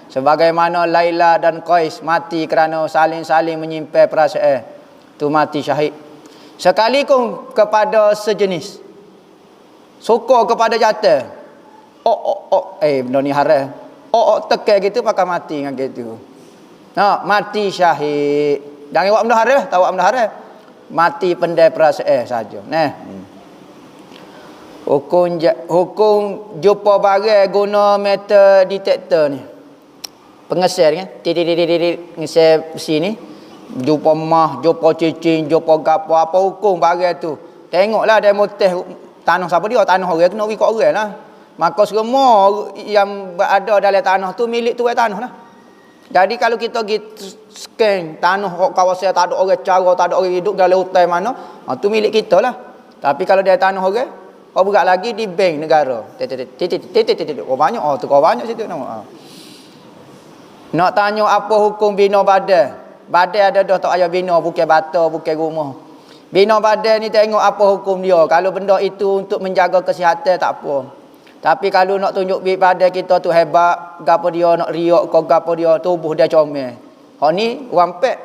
Sebagaimana Laila dan Qais mati kerana saling-saling menyimpan perasaan, itu mati syahid. Sekalipun kepada sejenis, sokor kepada jatuh, benda ni haram. Tekan gitu pakai mati dengan gitu. Mati syahid. Jangan buat benda haram, tak buat benda haram. Mati pendai perasaan saja. Hukum jumpa barang guna metal detektor ni. Pengeser kan? Pengeser besi ni. Jumpa mah, jumpa cincin, jumpa gapo, apa hukum barang tu. Tengoklah dia motif tanah siapa dia, tanah orang kena ikut orang lah. Maka semua yang ada dalam tanah tu milik tuan tanah lah. Jadi kalau kita pergi scan tanah kawasan tak ada orang cara, tak ada orang hidup dalam hutan mana, tu milik kita lah. Tapi kalau dia tanah orang, berat lagi di bank negara. Banyak, tu banyak situ nama. Nak tanya apa hukum bina badan? Badan ada dah tak payah bina, bukan bata, bukan rumah. Bina badan ni tengok apa hukum dia. Kalau benda itu untuk menjaga kesihatan tak apa. Tapi kalau nak tunjuk badan kita tu hebat, gapo dia nak riak ke gapo dia, tubuh dia comel. Hak ni wampek,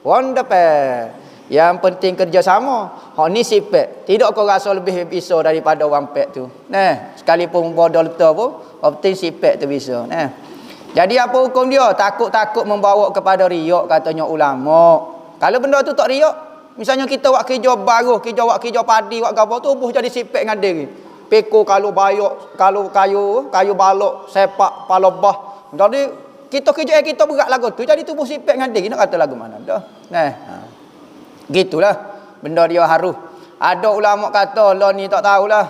wonderful. Yang penting kerjasama. Hak ni sifat. Tidak kau rasa lebih bisa daripada wampek tu. Sekalipun bodoh letak pun, penting sifat tu bisa. Jadi apa hukum dia? Takut-takut membawa kepada riak katanya ulama. Kalau benda tu tak riak, misalnya kita buat kerja baru, kita buat kerja padi, buat gapo, tubuh jadi sifat dengan diri. Peko kalau bayok, kalau kayu balok, sepak, palobah. Jadi kita kerja kita berat lagu tu, jadi tubuh sifat dengan diri. Nak kata lagu mana dah. Gitulah benda dia harus. Ada ulama kata lah ni tak tahulah.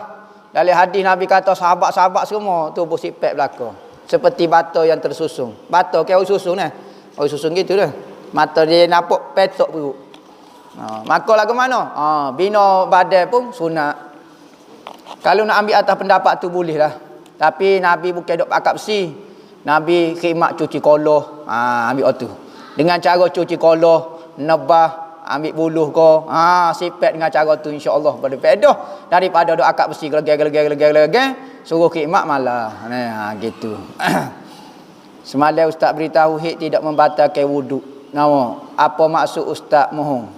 Dalam hadis Nabi kata sahabat-sahabat semua tubuh sifat belaka. Seperti bata yang tersusun. Bata ke susun susun gitu dah. Mata dia nampak petok perut. Maka lagu mana? Bina badan pun sunat. Kalau nak ambil atas pendapat tu boleh lah. Tapi Nabi bukan duk pakat besi. Nabi khidmat cuci koloh. Ambil tu. Dengan cara cuci koloh, nebah, ambil buluh ko. Sifat dengan cara tu insya-Allah berbeza daripada duk akak besi gelegel, suruh khidmat malah. Gitu. Semalam ustaz beritahu hik tidak membatalkan wuduk. Apa maksud ustaz mohon?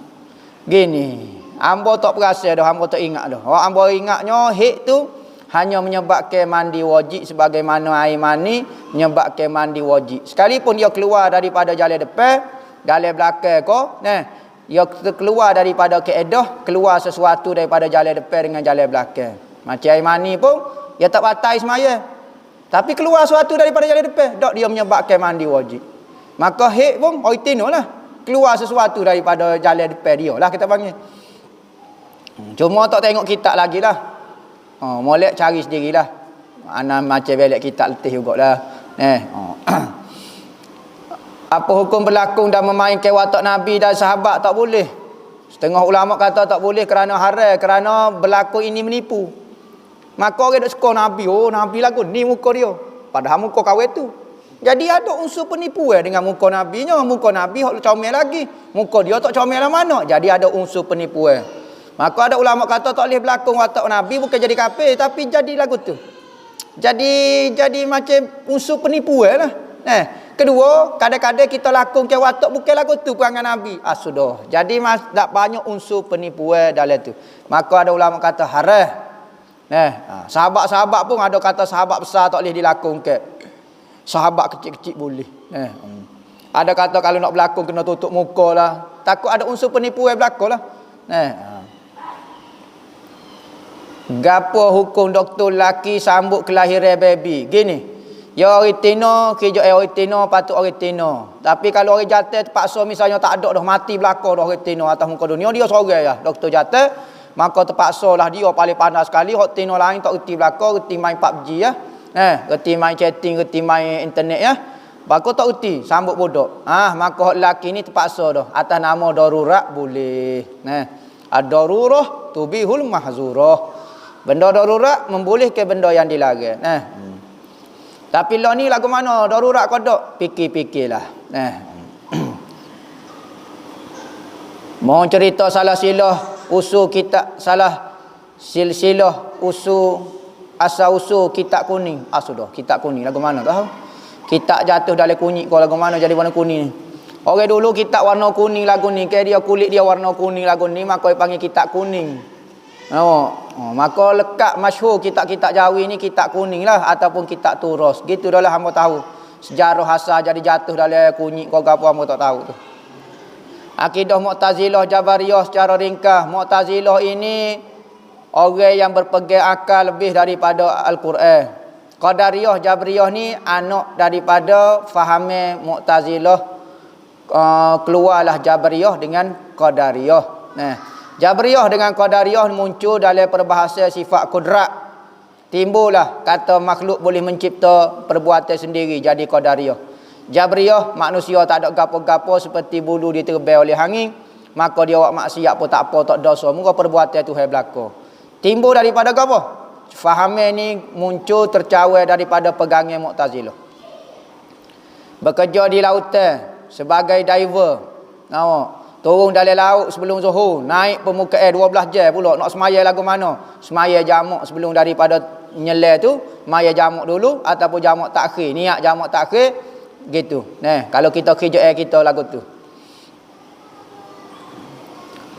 Gini. Ambo tak perasa dah, ambo tak ingat dah. Ambo ingatnya hik tu hanya menyebabkan mandi wajib sebagaimana air mani menyebabkan mandi wajib. Sekalipun dia keluar daripada jalan depan, jalan belakang ko, dia keluar daripada kaedah, keluar sesuatu daripada jalan depan dengan jalan belakang. Macam air mani pun dia tak batal semaya. Tapi keluar sesuatu daripada jalan depan, dak dia menyebabkan mandi wajib. Maka hik pun oitinolah, keluar sesuatu daripada jalan depan dia lah kita panggil. Cuma tak tengok kitab lagi lah. Molek cari sendirilah. Ana macam belak kitab letih jugalah. Apa hukum berlaku dan memainkan watak Nabi dan sahabat? Tak boleh. Setengah ulama kata tak boleh kerana haram, kerana berlaku ini menipu. Maka orang duk suka Nabi, Nabi lagu ni muka dia. Padahal muka kawin tu. Jadi ada unsur penipuan dengan muka Nabinya. Muka Nabi hok comel lagi. Muka dia tak comel lah mana. Jadi ada unsur penipuan. Maka ada ulama kata tak boleh berlakon watak Nabi bukan jadi kafir, tapi jadi lagu tu. Jadi macam unsur penipuan lah. Kedua, kadang-kadang kita lakon ke watak bukan lagu tu perangai Nabi. Sudah. Jadi tak banyak unsur penipuan dalam tu. Maka ada ulama kata haram. Sahabat-sahabat pun ada kata sahabat besar tak boleh dilakon ke. Sahabat kecil-kecil boleh. Ada kata kalau nak berlakon kena tutup muka lah. Takut ada unsur penipuan berlakon lah. Gapo hukum doktor laki sambut kelahiran baby? Gini. Ya orang tino, kerja orang tino patut orang tino. Tapi kalau orang jatuh terpaksa misalnya tak ada dah mati belaka dah orang tino atas muka dunia, dia seorang ya, doktor jatuh, maka terpaksa lah dia paling pandai sekali, orang tino lain tak reti belaka, reti main PUBG ya. Reti main chatting, reti main internet ya. Maka tak reti sambut bodoh. Maka lelaki ni terpaksa dah atas nama darurat boleh. Ad-darurah tubihul mahzurah. Benda darurat membolehkan benda yang dilarang. Tapi lah ni lagu mana? Darurat kodok. Fikir-fikirlah. Mau cerita salah silah usul kitab, salah silsilah usul asal usul kitab kuning. Sudah, kitab kuning lagu mana tahu? Kitab jatuh dalam kunyit kau lagu mana jadi warna kuning. Orang dulu kitab warna kuning lagu ni, ke dia kulit dia warna kuning lagu ni, maka dia panggil kitab kuning. Maka lekat masyhur kitab-kitab Jawi ni kitab kuning lah ataupun kitab Turas. Gitu dah lah hamba tahu. Sejarah asal jadi jatuh dalam kunyit kau gapo hamba tak tahu tu. Akidah Mu'tazilah Jabariyah secara ringkas. Mu'tazilah ini orang yang berpegang akal lebih daripada Al-Quran. Qadariyah Jabariyah ni anak daripada fahame Mu'tazilah, keluarlah Jabariyah dengan Qadariyah. Jabriyah dengan Qadariyah muncul dalam perbahasan sifat kudrat. Timbullah kata makhluk boleh mencipta perbuatan sendiri jadi Qadariyah. Jabriyah manusia tak ada gapo-gapo seperti bulu diterbai oleh angin, maka dia buat maksiat pun tak apa, tak dosa, muka perbuatan Tuhan berlaku. Timbul daripada gapo? Fahaman ni muncul tercawai daripada pegangan Mu'tazilah. Bekerja di lautan sebagai diver. Turun dalam laut sebelum zuhur, naik permukaan 12 jam pula nak semaya lagu mana? Semaya jamak sebelum daripada nyelai tu, semaya jamak dulu ataupun jamak takhir. Niat jamak takhir gitu. Kalau kita kerja kita lagu tu.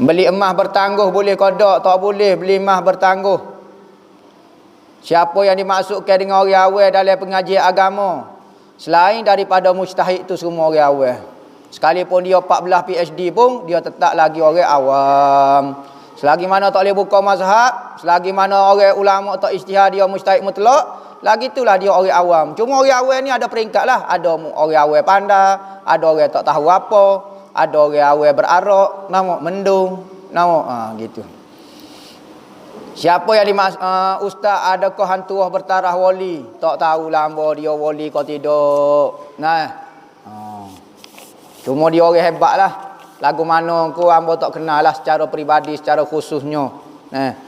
Beli emas bertangguh boleh kodok, tak boleh beli emas bertangguh. Siapa yang dimaksudkan dengan orang awal dalam pengajian agama selain daripada mujtahid tu semua orang awal. Sekalipun dia 14 PhD pun, dia tetap lagi orang awam. Selagi mana tak boleh buka mazhab, selagi mana orang ulama tak ijtihad dia mujtahid mutlak, lagi itulah dia orang awam. Cuma orang awam ni ada peringkat lah. Ada orang awam pandai, ada orang tak tahu apa, ada orang awam berarak, nama mendung, nama gitu. Siapa yang ustaz adakah hantuah bertarah wali? Tak tahu lamba dia wali kau tidak. Cuma dia orang hebat lah. Lagu mana aku hamba tak kenal lah secara peribadi, secara khususnya.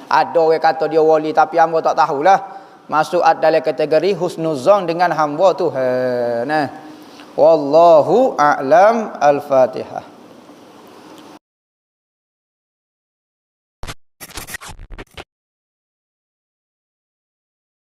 Ada orang kata dia wali tapi hamba tak tahulah. Masuk dalam kategori husnuzon dengan hamba Tuhan. Wallahu a'lam. Al-Fatihah.